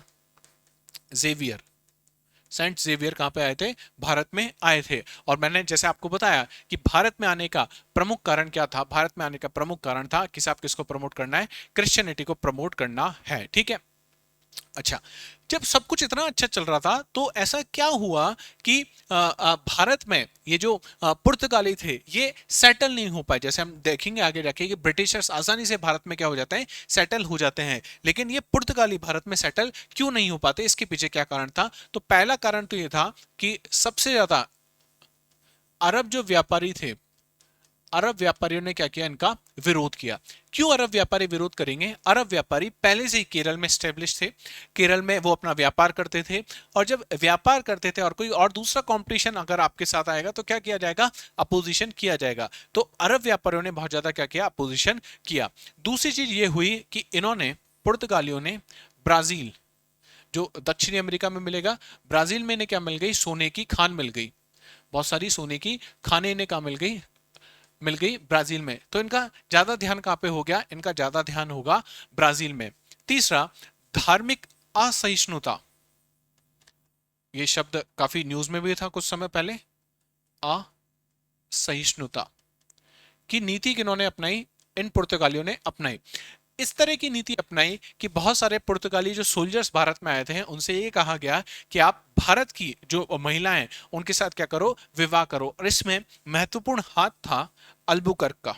Xavier. सेंट जेवियर कहां पे आए थे? भारत में आए थे। और मैंने जैसे आपको बताया कि भारत में आने का प्रमुख कारण क्या था, भारत में आने का प्रमुख कारण था कि साहब किसको प्रमोट करना है, क्रिश्चियनिटी को प्रमोट करना है। ठीक है। अच्छा, जब सब कुछ इतना अच्छा चल रहा था तो ऐसा क्या हुआ कि भारत में ये जो पुर्तगाली थे ये सेटल नहीं हो पाए। जैसे हम देखेंगे आगे जाके कि ब्रिटिशर्स आसानी से भारत में क्या हो जाते हैं, सेटल हो जाते हैं, लेकिन ये पुर्तगाली भारत में सेटल क्यों नहीं हो पाते, इसके पीछे क्या कारण था? तो पहला कारण तो ये था कि सबसे ज्यादा अरब जो व्यापारी थे, अरब व्यापारियों ने क्या किया, इनका विरोध किया। क्यों अरब व्यापारी विरोध करेंगे? अरब व्यापारी पहले से ही केरल में स्टेब्लिश थे, केरल में वो अपना व्यापार करते थे, और जब व्यापार करते थे और कोई और दूसरा कंपटीशन अगर आपके साथ आएगा तो क्या किया जाएगा, अपोजिशन किया जाएगा। तो अरब व्यापारियों ने बहुत ज्यादा क्या किया, अपोजिशन किया। दूसरी चीज ये हुई कि इन्होंने, पुर्तगालियों ने, ब्राजील जो दक्षिणी अमेरिका में मिलेगा, ब्राजील में इन्हें क्या मिल गई, सोने की खान मिल गई, बहुत सारी सोने की खानें इन्हें क्या मिल गई ब्राजील में। तो इनका ज्यादा ध्यान कहां पे हो गया, इनका ज्यादा ध्यान होगा ब्राजील में। तीसरा, धार्मिक असहिष्णुता। ये शब्द काफी न्यूज में भी था कुछ समय पहले। असहिष्णुता की नीति किन्होंने अपनाई, इन पुर्तगालियों ने अपनाई। इस तरह की नीति अपनाई कि बहुत सारे पुर्तगाली जो सोल्जर्स भारत में आए थे उनसे ये कहा गया कि आप भारत की जो महिलाएं उनके साथ क्या करो, विवाह करो। और इसमें महत्वपूर्ण हाथ था अल्बुकर्क का।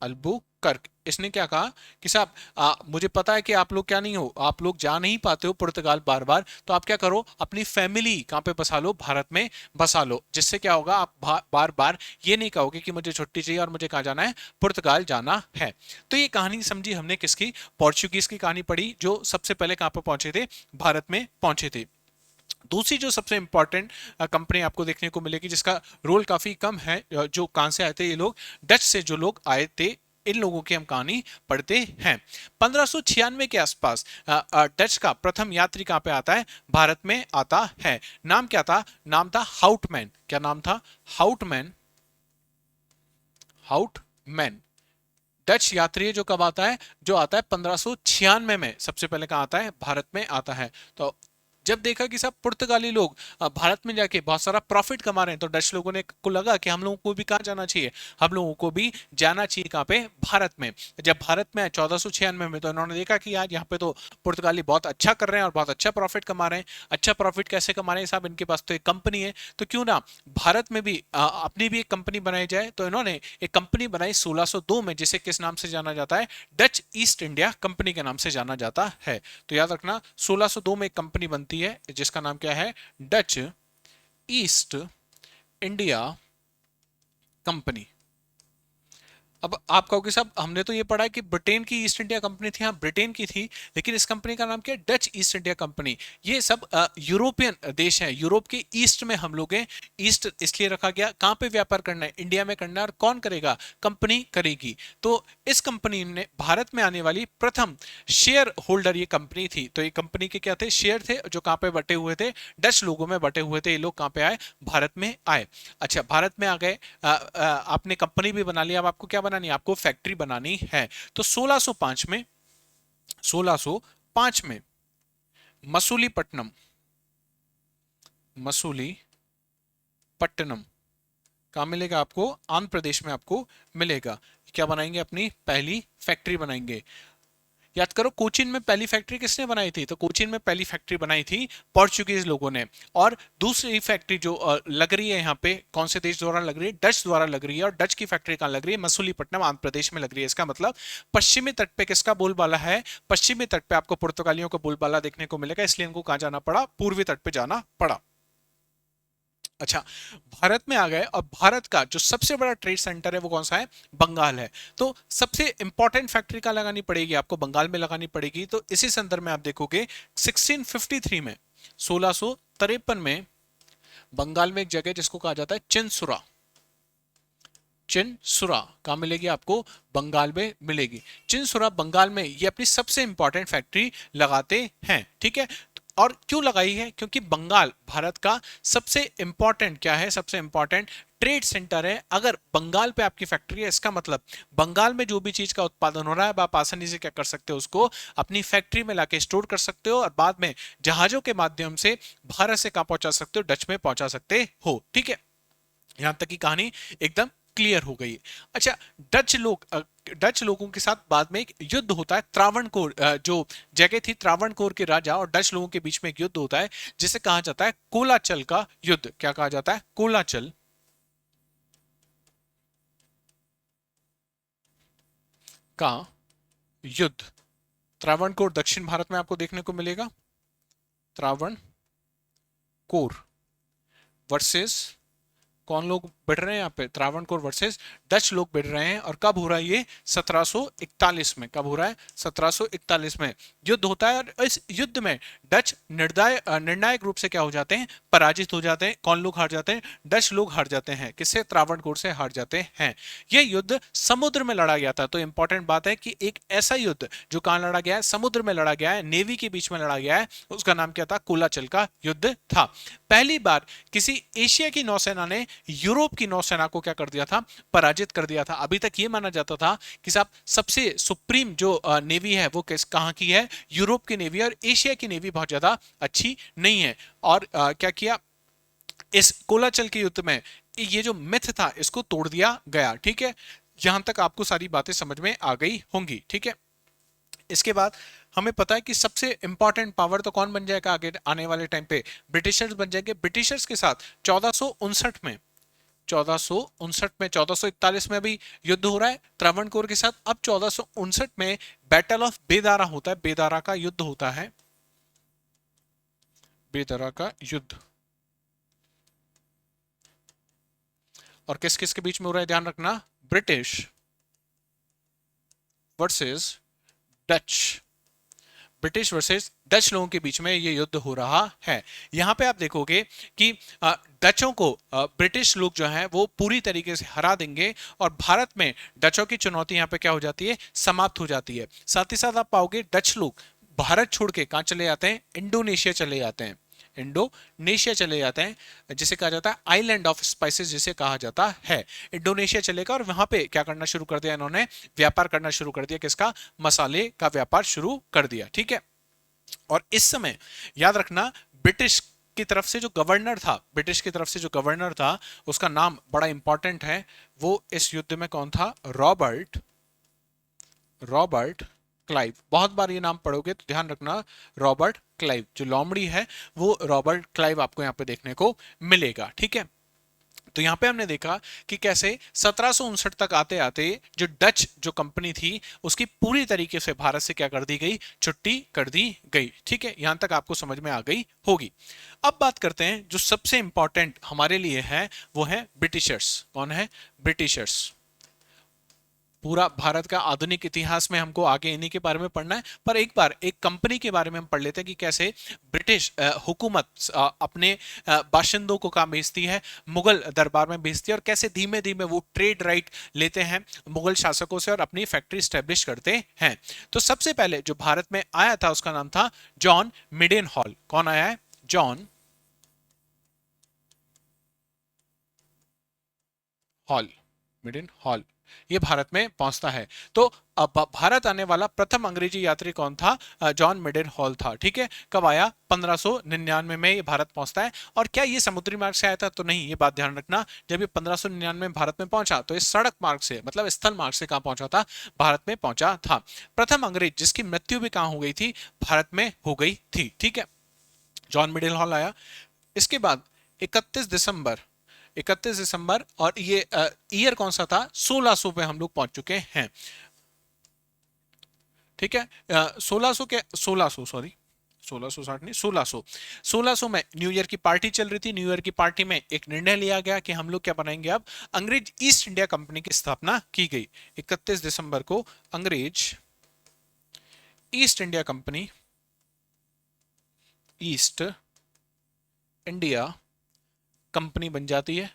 अल्बुकर्क, इसने क्या कहा कि साहब मुझे पता है कि आप लोग क्या नहीं हो, आप लोग जा नहीं पाते हो पुर्तगाल बार बार, तो आप क्या करो, अपनी फैमिली कहां पे बसा लो, भारत में बसा लो। जिससे क्या होगा, आप बार बार ये नहीं कहोगे कि मुझे छुट्टी चाहिए और मुझे कहाँ जाना है, पुर्तगाल जाना है। तो ये कहानी समझी हमने किसकी, पोर्चुगीज की कहानी पढ़ी, जो सबसे पहले कहां पे पहुंचे थे, भारत में पहुंचे थे। दूसरी जो सबसे इंपॉर्टेंट कंपनी आपको देखने को मिलेगी जिसका रोल काफी कम है, जो कहां से आए थे ये लोग, डच से जो लोग आए थे, इन लोगों की हम कहानी पढ़ते हैं। 1596 के आसपास डच का प्रथम यात्री कहां पे आता है, भारत में आता है। नाम क्या था, नाम था हाउटमैन। क्या नाम था, हाउटमैन। हाउटमैन डच यात्री जो कब आता है, जो आता है 1596 में, सबसे पहले कहां आता है, भारत में आता है। तो जब देखा कि सब पुर्तगाली लोग भारत में जाके बहुत सारा प्रॉफिट कमा रहे हैं, तो डच लोगों ने को लगा कि हम लोगों को भी कहाँ जाना चाहिए, हम लोगों को भी जाना चाहिए कहाँ पे, भारत में। जब भारत में 1496 में, तो इन्होंने देखा कि यार यहाँ पे तो पुर्तगाली बहुत अच्छा कर रहे हैं और बहुत अच्छा प्रॉफिट कमा रहे हैं। अच्छा प्रॉफिट कैसे कमा रहे हैं साहब, इनके पास तो एक कंपनी है, तो क्यों ना भारत में भी अपनी भी एक कंपनी बनाई जाए। तो इन्होंने एक कंपनी बनाई 1602 में, जिसे किस नाम से जाना जाता है, डच ईस्ट इंडिया कंपनी के नाम से जाना जाता है। तो याद रखना 1602 में एक कंपनी बनती है जिसका नाम क्या है, डच ईस्ट इंडिया कंपनी। अब आप कहोगे साहब हमने तो ये पढ़ा है कि ब्रिटेन की ईस्ट इंडिया कंपनी थी, हाँ ब्रिटेन की थी, लेकिन इस कंपनी का नाम क्या है, डच ईस्ट इंडिया कंपनी। ये सब यूरोपियन देश है, यूरोप के ईस्ट में हम लोग हैं। ईस्ट इसलिए रखा गया, कहां पे व्यापार करना है, इंडिया में करना है, और कौन करेगा, कंपनी करेगी। तो इस कंपनी ने भारत में आने वाली प्रथम शेयर होल्डर ये कंपनी थी। तो ये कंपनी के क्या थे, शेयर थे, जो कहां पे बटे हुए थे, डच लोगों में बटे हुए थे। ये लोग कहां पे आए, भारत में आए। अच्छा, भारत में आ गए, आपने कंपनी भी बना लिया, अब आपको क्या बनानी है, आपको फैक्ट्री बनानी है। तो 1605 में, 1605 में मसूलीपट्टनम, मसूलीपट्टनम कहाँ मिलेगा आपको? आंध्र प्रदेश में आपको मिलेगा। क्या बनाएंगे? अपनी पहली फैक्ट्री बनाएंगे। याद करो कोचीन में पहली फैक्ट्री किसने बनाई थी? तो कोचीन में पहली फैक्ट्री बनाई थी पोर्चुगीज लोगों ने। और दूसरी फैक्ट्री जो लग रही है यहाँ पे, कौन से देश द्वारा लग रही है? डच द्वारा लग रही है। और डच की फैक्ट्री कहाँ लग रही है? मसूलीपट्टनम आंध्र प्रदेश में लग रही है। इसका मतलब पश्चिमी तट पे किसका बोलबाला है? पश्चिमी तट पे आपको पुर्तगालियों का बोलबाला देखने को मिलेगा, इसलिए इनको कहाँ जाना पड़ा? पूर्वी तट पे जाना पड़ा। अच्छा, भारत में आ गए और भारत का जो सबसे बड़ा ट्रेड सेंटर है वो कौन सा है? बंगाल है। तो सबसे इंपॉर्टेंट फैक्ट्री कहाँ लगानी पड़ेगी आपको? बंगाल में लगानी पड़ेगी। तो इसी संदर्भ में आप देखोगे 1653 में, 1653 में बंगाल में एक जगह जिसको कहा जाता है चिनसुरा। चिनसुरा कहाँ मिलेगी आपको? बंगाल में मिलेगी। चिनसुरा बंगाल में ये अपनी सबसे इंपॉर्टेंट फैक्ट्री लगाते हैं। ठीक है, और क्यों लगाई है? क्योंकि बंगाल भारत का सबसे इंपॉर्टेंट क्या है? सबसे इंपॉर्टेंट ट्रेड सेंटर है। अगर बंगाल पे आपकी फैक्ट्री है, इसका मतलब बंगाल में जो भी चीज का उत्पादन हो रहा है आप आसानी से क्या कर सकते हो? उसको अपनी फैक्ट्री में लाके स्टोर कर सकते हो और बाद में जहाजों के माध्यम से भारत से कहां पहुंचा सकते हो? डच में पहुंचा सकते हो। ठीक है, यहां तक की कहानी एकदम क्लियर हो गई। अच्छा, डच लोगों के साथ बाद में एक युद्ध होता है त्रावणकोर, जो जगह थी त्रावणकोर के राजा और डच लोगों के बीच में एक युद्ध होता है जिसे कहा जाता है कोलाचल का युद्ध। क्या कहा जाता है? कोलाचल का युद्ध। त्रावणकोर दक्षिण भारत में आपको देखने को मिलेगा। त्रावणकोर वर्सेस कौन लोग बढ़ रहे हैं यहाँ पे? त्रावणकोर वर्सेस डच लोग बढ़ रहे हैं। और कब हो रहा है ये? 1741 में। कब हो रहा है? 1741 में युद्ध होता है। और इस युद्ध में डच निर्णायक रूप से क्या हो जाते हैं? पराजित हो जाते हैं। कौन लोग हार जाते हैं? डच लोग हार जाते हैं। किससे? त्रावणकोर से हार जाते हैं। यह युद्ध समुद्र में लड़ा गया था। तो इंपॉर्टेंट बात है कि एक ऐसा युद्ध जो कहां लड़ा गया है? समुद्र में लड़ा गया है, नेवी के बीच में लड़ा गया है। उसका नाम क्या था? कोलाचल का युद्ध था। पहली बार किसी एशिया की नौसेना ने यूरोप की नौसेना को क्या कर दिया था? पराजित कर दिया था। अभी तक ये माना जाता था कि साहब सबसे सुप्रीम जो नेवी है वो किस कहां की है? यूरोप की नेवी। और एशिया की नेवी बहुत ज्यादा अच्छी नहीं है। और क्या किया इस कोलाचल के युद्ध में? ये जो मिथ था इसको तोड़ दिया गया। ठीक है, यहां तक आपको सारी बातें समझ में आ गई होंगी। ठीक है, इसके बाद हमें पता है कि सबसे इंपॉर्टेंट पावर तो कौन बन जाएगा आगे आने वाले टाइम पे? ब्रिटिशर्स बन जाएंगे। ब्रिटिशर्स के साथ 1459 में, 1459 में, 1441 में भी युद्ध हो रहा है त्रावणकोर के साथ। अब 1459 में बैटल ऑफ बेदारा होता है। बेदारा का युद्ध होता है। बेदारा का युद्ध। और किस किस के बीच में हो रहा है? ध्यान रखना, British versus Dutch. British versus Dutch लोगों के बीच में ये युद्ध हो रहा है। यहां पे आप देखोगे कि डचों को ब्रिटिश लोग जो हैं वो पूरी तरीके से हरा देंगे और भारत में डचों की चुनौती यहां पे क्या हो जाती है? समाप्त हो जाती है। साथ ही साथ आप पाओगे डच लोग भारत छोड़ के कहां चले जाते हैं? इंडोनेशिया चले जाते हैं। इंडोनेशिया चले जाते हैं, जिसे कहा जाता है आइलैंड ऑफ स्पाइसेस जिसे कहा जाता है। इंडोनेशिया चलेगा और वहां पे क्या करना शुरू कर दिया इन्होंने? व्यापार करना शुरू कर दिया। किसका? मसाले का व्यापार शुरू कर दिया। ठीक है, और इस समय याद रखना ब्रिटिश की तरफ से जो गवर्नर था, ब्रिटिश की तरफ से जो गवर्नर था उसका नाम बड़ा इंपॉर्टेंट है। वो इस युद्ध में कौन था? Robert Robert Clive. बहुत बार ये नाम पढ़ोगे तो ध्यान रखना, रॉबर्ट क्लाइव। जो लोमड़ी है वो रॉबर्ट क्लाइव आपको यहाँ पे देखने को मिलेगा। ठीक है, तो यहां पे हमने देखा कि कैसे 1759 तक आते आते जो डच जो कंपनी थी उसकी पूरी तरीके से भारत से क्या कर दी गई? छुट्टी कर दी गई। ठीक है, यहां तक आपको समझ में आ गई होगी। अब बात करते हैं जो सबसे इंपॉर्टेंट हमारे लिए है, वो है ब्रिटिशर्स। कौन है? ब्रिटिशर्स। पूरा भारत का आधुनिक इतिहास में हमको आगे इन्हीं के बारे में पढ़ना है, पर एक बार एक कंपनी के बारे में हम पढ़ लेते हैं कि कैसे ब्रिटिश हुकूमत अपने बाशिंदों को कहाँ भेजती है? मुगल दरबार में भेजती है। और कैसे धीमे धीमे वो ट्रेड राइट लेते हैं मुगल शासकों से और अपनी फैक्ट्री स्टैब्लिश करते हैं। तो सबसे पहले जो भारत में आया था उसका नाम था जॉन मिडेन हॉल। कौन आया है? John Hall, Maiden Hall. ये भारत में पहुंचता है। तो अब भारत आने वाला प्रथम अंग्रेजी यात्री कौन था? जॉन मिडेन हॉल था। ठीक है, कब आया? 1599 में ये भारत पहुंचता है। और क्या ये समुद्री मार्ग से आया था? तो नहीं, ये बात ध्यान रखना, जब ये 1599 में भारत में पहुंचा तो ये सड़क मार्ग से, मतलब स्थल मार्ग से कहां पहुंचा था? भारत में पहुंचा था। प्रथम अंग्रेज जिसकी मृत्यु भी कहां हो गई थी? भारत में हो गई थी। ठीक है, जॉन मिडेल हॉल आया। इसके बाद 31 दिसंबर, 31 दिसंबर, और ये ईयर कौन सा था? 1600 पे हम लोग पहुंच चुके हैं। ठीक है, 1600 के 1600 सॉरी 1660 नहीं, 1600, 1600 में न्यू ईयर की पार्टी चल रही थी। न्यू ईयर की पार्टी में एक निर्णय लिया गया कि हम लोग क्या बनाएंगे, अब अंग्रेज ईस्ट इंडिया कंपनी की स्थापना की गई। 31 दिसंबर को अंग्रेज east India company, east India company बन जाती है।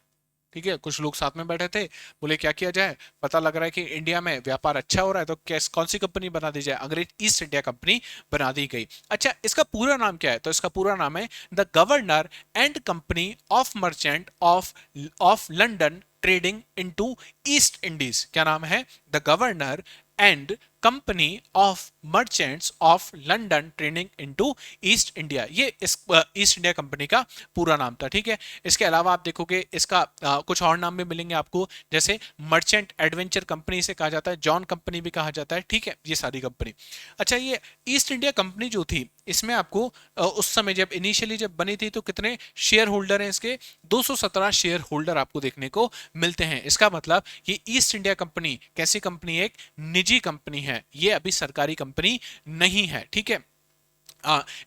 ठीक है, कुछ लोग साथ में बैठे थे, बोले क्या किया जाए, पता लग रहा है कि इंडिया में व्यापार अच्छा हो रहा है, तो कैस कौन सी कंपनी बना दी जाए? अंग्रेज ईस्ट इंडिया कंपनी बना दी गई। अच्छा, इसका पूरा नाम क्या है? तो इसका पूरा नाम है the governor and company of merchant of London trading into east Indies. क्या नाम है? The governor and company of merchants of London trading into east India. ये इस ईस्ट इंडिया कंपनी का पूरा नाम था। ठीक है, इसके अलावा आप देखोगे इसका कुछ और नाम भी मिलेंगे आपको, जैसे मर्चेंट एडवेंचर कंपनी से कहा जाता है, जॉन कंपनी भी कहा जाता है। ठीक है, ये सारी कंपनी। अच्छा, ये ईस्ट इंडिया कंपनी जो थी, इसमें आपको उस समय जब इनिशियली जब बनी थी तो कितने शेयर होल्डर हैं इसके? 217 शेयर होल्डर आपको देखने को मिलते हैं। इसका मतलब ये ईस्ट इंडिया कंपनी कैसी कंपनी है? एक निजी कंपनी है, ये अभी सरकारी कंपनी नहीं है। ठीक है,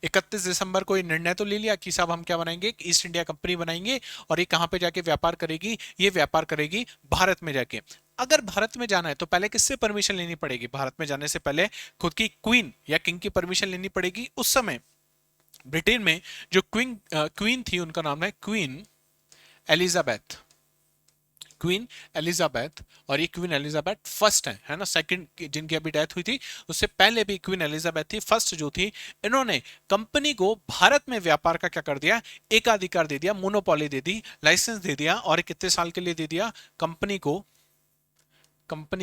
31 दिसंबर को ये निर्णय तो ले लिया कि साहब हम क्या बनाएंगे, ईस्ट इंडिया कंपनी बनाएंगे, और ये कहां पे जाके व्यापार करेगी? ये व्यापार करेगी भारत में जाके। अगर भारत में जाना है तो पहले किससे परमिशन लेनी पड़ेगी? भारत में जाने से पहले खुद की क्वीन या किंग की परमिशन लेनी पड़ेगी। उस समय ब्रिटेन में जो क्वीन थी, उनका नाम है क्वीन एलिजाबेथ, क्वीन एलिजाबेथ। और ये क्वीन एलिजाबेथ फर्स्ट है ना, सेकंड जिनकी अभी डेथ हुई थी, उससे पहले भी क्वीन एलिजाबेथ थी। फर्स्ट जो थी, इन्होंने कंपनी को भारत में व्यापार का क्या कर दिया? एकाधिकार दे दिया, मोनोपोली दे दी, लाइसेंस दे दिया। और कितने साल के लिए दे दिया? कंपनी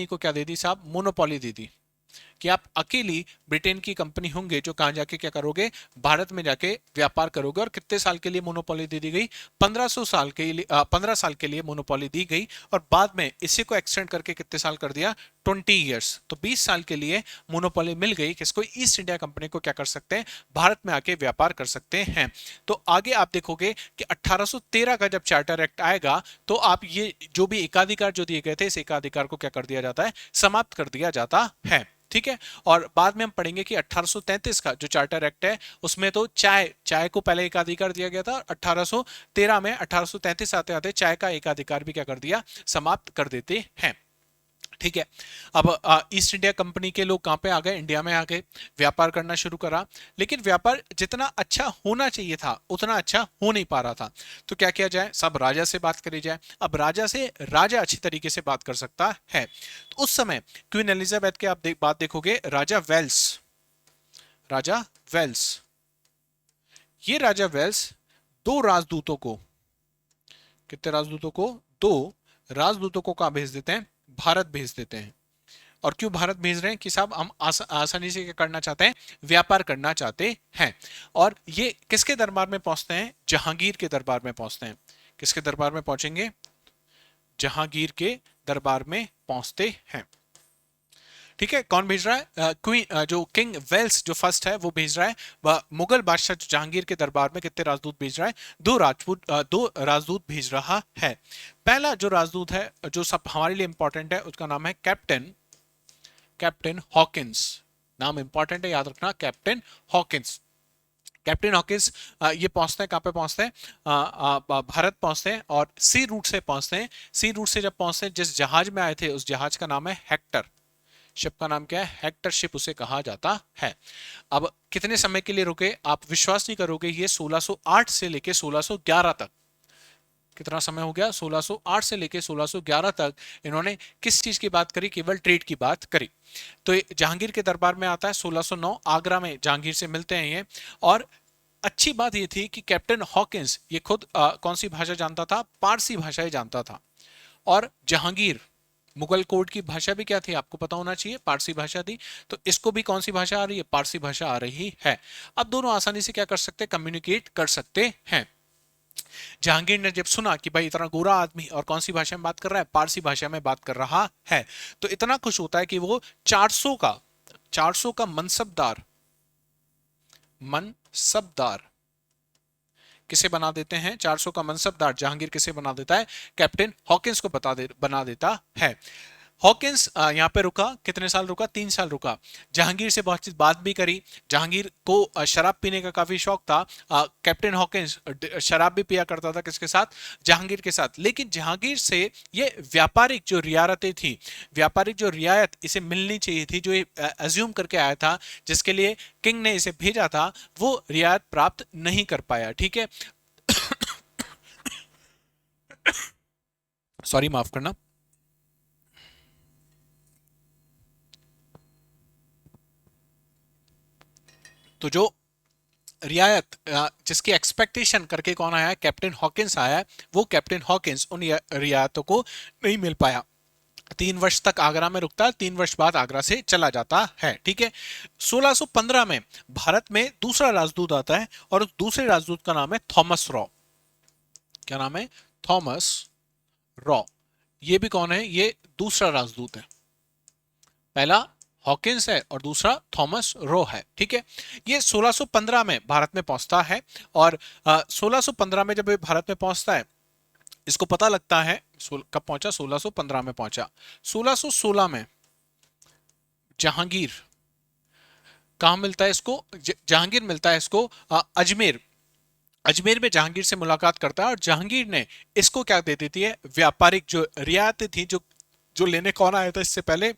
को क्या दे दी साहब? मोनोपोली दे दी कि आप अकेली ब्रिटेन की कंपनी होंगे जो कहां जाके क्या करोगे? भारत में जाके व्यापार करोगे। और कितने साल के लिए मोनोपोली दे दी गई? 1500 साल के लिए 15 साल के लिए मोनोपोली दी गई। और बाद में इसी को एक्सटेंड करके कितने साल कर दिया? 20 ईयर्स। तो 20 साल के लिए मोनोपोली मिल गई, किसको? ईस्ट इंडिया कंपनी को क्या कर सकते हैं? भारत में आके व्यापार कर सकते हैं। तो आगे आप देखोगे कि 1813 का जब चार्टर एक्ट आएगा तो आप ये जो भी एकाधिकार जो दिए गए थे, इस एकाधिकार को क्या कर दिया जाता है? समाप्त कर दिया जाता है। ठीक है, और बाद में हम पढ़ेंगे कि 1833 का जो चार्टर एक्ट है, उसमें तो चाय को पहले एकाधिकार दिया गया था। 1813 में 1833 आते आते चाय का एकाधिकार भी क्या कर दिया? समाप्त कर देते हैं। ठीक है, अब ईस्ट इंडिया कंपनी के लोग कहां पे आ गए? इंडिया में आ गए, व्यापार करना शुरू करा। लेकिन व्यापार जितना अच्छा होना चाहिए था उतना अच्छा हो नहीं पा रहा था। तो क्या किया जाए? सब राजा से बात करी जाए। अब राजा से राजा अच्छी तरीके से बात कर सकता है। तो उस समय क्वीन एलिजाबेथ के आप बात देखोगे, राजा वेल्स, ये राजा वेल्स दो राजदूतों को, कितने राजदूतों को? दो राजदूतों को कहां भेज देते हैं? भारत भेज देते हैं। और क्यों भारत भेज रहे हैं? कि साहब हम आसानी से क्या करना चाहते हैं? व्यापार करना चाहते हैं। और ये किसके दरबार में पहुंचते हैं? जहांगीर के दरबार में पहुंचते हैं। किसके दरबार में पहुंचेंगे? जहांगीर के दरबार में पहुंचते हैं। ठीक है, कौन भेज रहा है? क्वीन जो किंग वेल्स जो फर्स्ट है वो भेज रहा है। मुगल बादशाह जहांगीर के दरबार में कितने राजदूत भेज रहा है? दो राजदूत भेज रहा है। पहला जो राजदूत है, जो सब हमारे लिए इंपॉर्टेंट है, उसका नाम है कैप्टन हॉकिंस। नाम इंपॉर्टेंट है, याद रखना, कैप्टन हॉकिंस। कैप्टन हॉकिंस ये पहुंचते हैं, कहां पे पहुंचते हैं? भारत पहुंचते हैं, और सी रूट से पहुंचते हैं। सी रूट से जब पहुंचते हैं, जिस जहाज में आए थे उस जहाज का नाम है हेक्टर। शिप का नाम क्या है? हेक्टर शिप उसे कहा जाता है। अब कितने समय के लिए रुके? आप विश्वास नहीं करोगे, ये 1608 से लेके 1611 तक, कितना समय हो गया? 1608 से लेके 1611 तक इन्होंने किस चीज की बात करी? केवल ट्रेड की बात करी। तो जहांगीर के दरबार में आता है 1609, आगरा में जहांगीर से मिलते हैं ये। और अच्छी बात ये थी कि कैप्टन हॉकिंस ये खुद कौन सी भाषा जानता था? पारसी भाषाएं जानता था। और जहांगीर मुगल कोर्ट की भाषा भी क्या थी, आपको पता होना चाहिए, पारसी भाषा थी। तो इसको भी कौन सी भाषा आ रही है, पारसी भाषा आ रही है। अब दोनों आसानी से क्या कर सकते हैं, कम्युनिकेट कर सकते हैं। जहांगीर ने जब सुना कि भाई इतना गोरा आदमी और कौन सी भाषा में बात कर रहा है, पारसी भाषा में बात कर रहा है, तो इतना खुश होता है कि वो 400 का मनसबदार मनसबदार किसे बना देते हैं, 400 का मनसबदार जहांगीर किसे बना देता है, कैप्टन हॉकिंस को बना देता है। हॉकिंस यहाँ पे रुका, कितने साल रुका, 3 साल रुका। जहांगीर से बहुत बात भी करी। जहांगीर को शराब पीने का काफी शौक था। कैप्टन हॉकिंस शराब भी पिया करता था, किसके साथ, जहांगीर के साथ। लेकिन जहांगीर से ये व्यापारिक जो रियायतें थी, व्यापारिक जो रियायत इसे मिलनी चाहिए थी, जो अज्यूम करके आया था, जिसके लिए किंग ने इसे भेजा था, वो रियायत प्राप्त नहीं कर पाया। ठीक है, सॉरी माफ करना। तो जो रियायत जिसकी एक्सपेक्टेशन करके कौन आया है, कैप्टन हॉकिंस आया है, वो कैप्टन हॉकिंस उन रियायतों को नहीं मिल पाया। 3 वर्ष तक आगरा में रुकता है, 3 वर्ष बाद आगरा से चला जाता है। ठीक है, 1615 में भारत में दूसरा राजदूत आता है, और उस दूसरे राजदूत का नाम है थॉमस रॉ। क्या नाम है, थॉमस रॉ। ये भी कौन है, ये दूसरा राजदूत है। पहला हॉकिंस है और दूसरा थॉमस रो है। ठीक है, ये 1615 में भारत में पहुंचता है, और 1615 में जब ये भारत में पहुंचता है, इसको पता लगता है, कब पहुंचा, 1615 में पहुंचा। 1616 में जहांगीर, कहां मिलता है इसको, जहांगीर मिलता है इसको अजमेर। अजमेर में जहांगीर से मुलाकात करता है, और जहांगीर ने इसको क्या दे देती है, व्यापारिक जो रियायतें थी, जो जो लेने कौन आया था इससे पहले,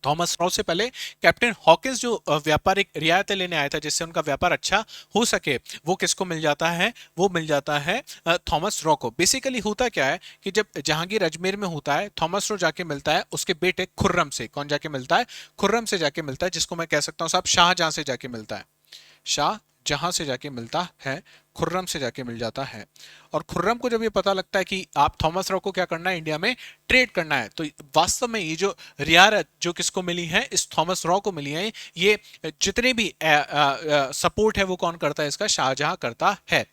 थॉमस रॉ से पहले कैप्टन हॉकिंस जो व्यापारिक रियायतें लेने आया था, जिससे उनका व्यापार अच्छा हो सके, वो किसको मिल जाता है, वो मिल जाता है थॉमस रॉ को। बेसिकली होता क्या है कि जब जहांगीर अजमेर में होता है, थॉमस रॉ जाके मिलता है उसके बेटे खुर्रम से। कौन जाके मिलता है, खुर्रम से जाके मिलता है, जिसको मैं कह सकता हूं साहब शाहजहां से जाके मिलता है, शाह जहां से जाके मिलता है, खुर्रम से जाके मिल जाता है। और खुर्रम को जब ये पता लगता है कि आप थॉमस रॉ को क्या करना है, इंडिया में ट्रेड करना है, तो वास्तव में ये जो रियायत जो किसको मिली है, इस थॉमस रॉ को मिली है। ये जितने भी सपोर्ट है वो कौन करता है, इसका शाहजहां करता है।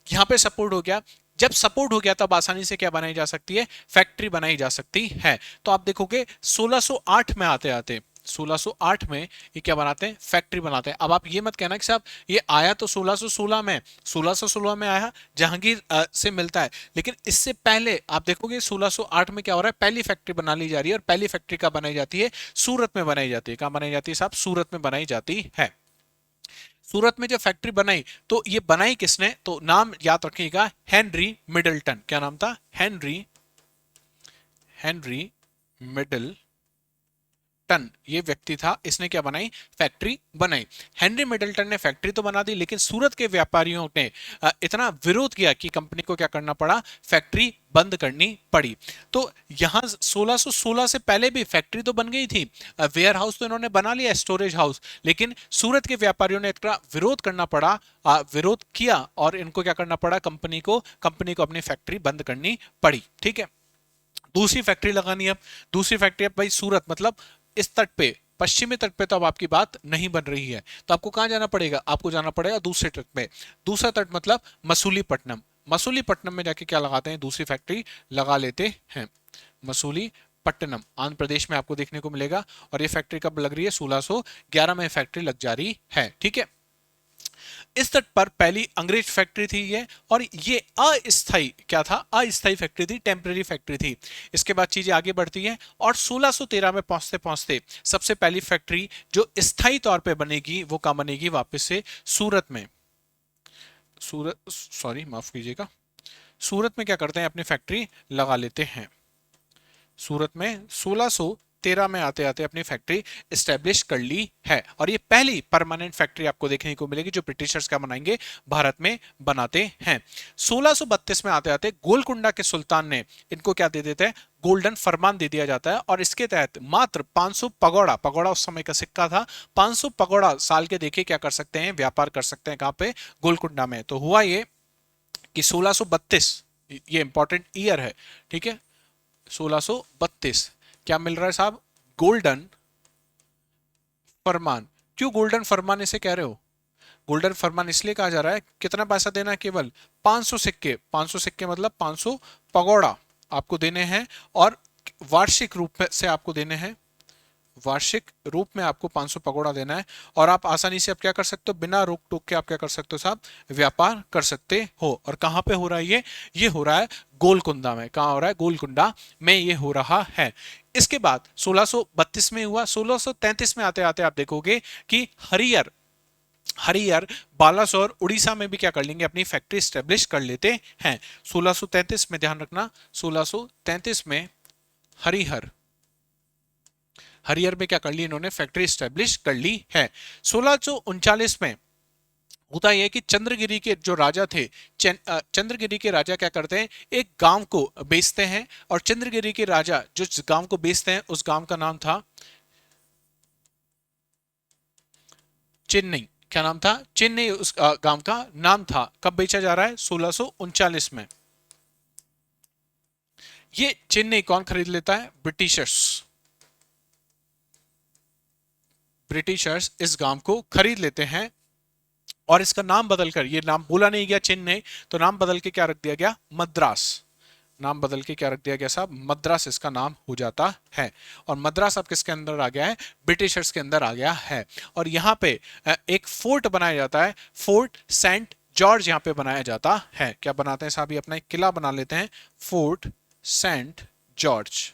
यहां पे सपोर्ट हो गया। जब सपोर्ट हो गया तब आसानी से क्या बनाई जा सकती है, फैक्ट्री बनाई जा सकती है। तो आप देखोगे 1608 में आते आते, 1608 में ये क्या बनाते हैं, फैक्ट्री बनाते हैं। अब आप ये मत कहना कि साहब ये आया तो 1616 में, 1616 में आया, जहांगीर से मिलता है, लेकिन इससे पहले आप देखोगे 1608 में क्या हो रहा है, पहली फैक्ट्री बना ली जा रही है। और पहली फैक्ट्री कहाँ बनाई जाती है, सूरत में बनाई जाती है। कहाँ बनाई जाती है साहब, सूरत में बनाई जाती है। सूरत में जब फैक्ट्री बनाई, तो ये बनाई किसने, तो नाम याद रखिएगा, हेनरी मिडल्टन। क्या नाम था, हेनरी, हेनरी मिडल टन ये व्यक्ति था, इसने क्या बनाई, फैक्ट्री बनाई। हेनरी मिडल्टन ने फैक्ट्री तो बना दी, लेकिन सूरत के व्यापारियों ने इतना विरोध किया कि कंपनी को क्या करना पड़ा, फैक्ट्री बंद करनी पड़ी। तो यहां 1616 से पहले भी फैक्ट्री तो बन गई थी, वेयर हाउस तो इन्होंने बना लिया, स्टोरेज हाउस, लेकिन सूरत के व्यापारियों ने इतना विरोध करना पड़ा, विरोध किया, और इनको क्या करना पड़ा, कंपनी को अपनी फैक्ट्री बंद करनी पड़ी। ठीक है, दूसरी फैक्ट्री लगानी है। अब दूसरी फैक्ट्री, अब भाई सूरत मतलब इस तट पे, पश्चिमी तट पे तो अब आपकी बात नहीं बन रही है, तो आपको कहां जाना पड़ेगा, आपको जाना पड़ेगा दूसरे तट पे। दूसरा तट मतलब मसूलीपट्टनम। मसूलीपट्टनम में जाके क्या लगाते हैं, दूसरी फैक्ट्री लगा लेते हैं। मसूलीपट्टनम आंध्र प्रदेश में आपको देखने को मिलेगा, और ये फैक्ट्री कब लग रही है, 1611 में फैक्ट्री लग जा रही है। ठीक है, इस तट पर पहली अंग्रेज फैक्ट्री थी ये, और ये अस्थाई क्या था, अस्थाई फैक्ट्री थी, टेम्पररी फैक्ट्री थी। इसके बाद चीजें आगे बढ़ती हैं, और 1613 में पहुंचते पहुंचते सबसे पहली फैक्ट्री जो स्थायी तौर पे बनेगी, वो कहां बनेगी, वापस से सूरत में। सूरत, सॉरी माफ कीजिएगा, सूरत में क्या करते हैं, अपनी फैक्ट्री लगा लेते हैं। सूरत में 1613 में आते आते अपनी फैक्ट्री स्टैब्लिश कर ली है, और ये पहली परमानेंट फैक्ट्री आपको देखने को मिलेगी जो ब्रिटिशर्स क्या बनाएंगे, भारत में बनाते हैं। 1632 में आते आते गोलकुंडा के सुल्तान ने इनको क्या दे देते हैं, गोल्डन फरमान दे दिया जाता है, और इसके तहत मात्र 500 पगोड़ा, पगोड़ा उस समय का सिक्का था, 500 पगोड़ा साल के देके क्या कर सकते हैं, व्यापार कर सकते हैं, कहां पे, गोलकुंडा में। तो हुआ ये कि 1632, ये इंपॉर्टेंट ईयर है, ठीक है, 1632 क्या मिल रहा है साहब? गोल्डन फरमान। क्यों गोल्डन फरमान इसे कह रहे हो? गोल्डन फरमान इसलिए कहा जा रहा है, कितना पैसा देना है? केवल 500 सिक्के। 500 सिक्के मतलब 500 पगोड़ा आपको देने हैं, और वार्षिक रूप से आपको देने हैं। वार्षिक रूप में आपको 500 पगोड़ा देना है, और आप आसानी से आप क्या कर सकते हो? बिना रोक टोक के आप क्या कर सकते हो साहब? व्यापार कर सकते हो। और कहां पे हो रहा है ये हो रहा है गोलकुंडा में। कहां हो रहा है? गोलकुंडा में ये हो रहा है। इसके बाद 1632 में हुआ। 1633 में आते आते आप देखोगे कि हरियर हरियर बालासोर उड़ीसा में भी क्या कर लेंगे? अपनी फैक्ट्री स्टेब्लिश कर लेते हैं। 1633 में, ध्यान रखना, 1633 में हरिहर हरियर में क्या कर ली इन्होंने? फैक्ट्री स्टेब्लिश कर ली है। 1639 में होता यह कि चंद्रगिरी के जो राजा थे, चंद्रगिरी के राजा क्या करते हैं? एक गांव को बेचते हैं, और चंद्रगिरी के राजा जो गांव को बेचते हैं उस गांव का नाम था चेन्नई। क्या नाम था? चेन्नई उस गांव का नाम था। कब बेचा जा रहा है? 1639 में। ये चेन्नई कौन खरीद लेता है? ब्रिटिशर्स। ब्रिटिशर्स इस गांव को खरीद लेते हैं, और इसका नाम बदलकर, ये नाम बोला नहीं गया चेन्नई, तो नाम बदल के क्या रख दिया गया? मद्रास। नाम बदल के क्या रख दिया गया साहब? मद्रास इसका नाम हो जाता है। और मद्रास अब किसके अंदर आ गया है? ब्रिटिशर्स के अंदर आ गया है। और यहाँ पे एक फोर्ट बनाया जाता है, फोर्ट सेंट जॉर्ज यहाँ पे बनाया जाता है। क्या बनाते हैं साहब? ये अपना एक किला बना लेते हैं, फोर्ट सेंट जॉर्ज।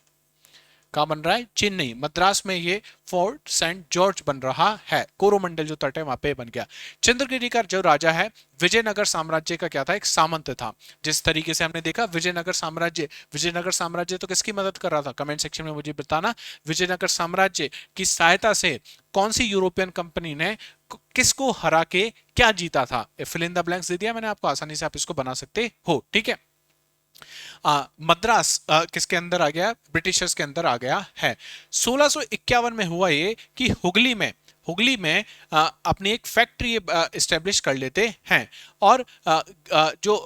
कहाँ बन रहा है? चेन्नई, मद्रास में ये फोर्ट सेंट जॉर्ज बन रहा है। कोरोमंडल जो तट है वहां पे बन गया। चंद्रगिरी का जो राजा है, विजयनगर साम्राज्य का क्या था? एक सामंत था। जिस तरीके से हमने देखा विजयनगर साम्राज्य तो किसकी मदद कर रहा था? कमेंट सेक्शन में मुझे बताना। विजयनगर साम्राज्य की सहायता से कौन सी यूरोपियन कंपनी ने किसको हरा के क्या जीता था? फिल इन द ब्लैंक्स दे दिया मैंने आपको, आसानी से आप इसको बना सकते हो। ठीक है। मद्रास किसके अंदर आ गया? ब्रिटिशर्स के अंदर आ गया है। 1651 में हुआ ये कि हुगली में अपनी एक फैक्ट्री एस्टेब्लिश कर लेते हैं, और जो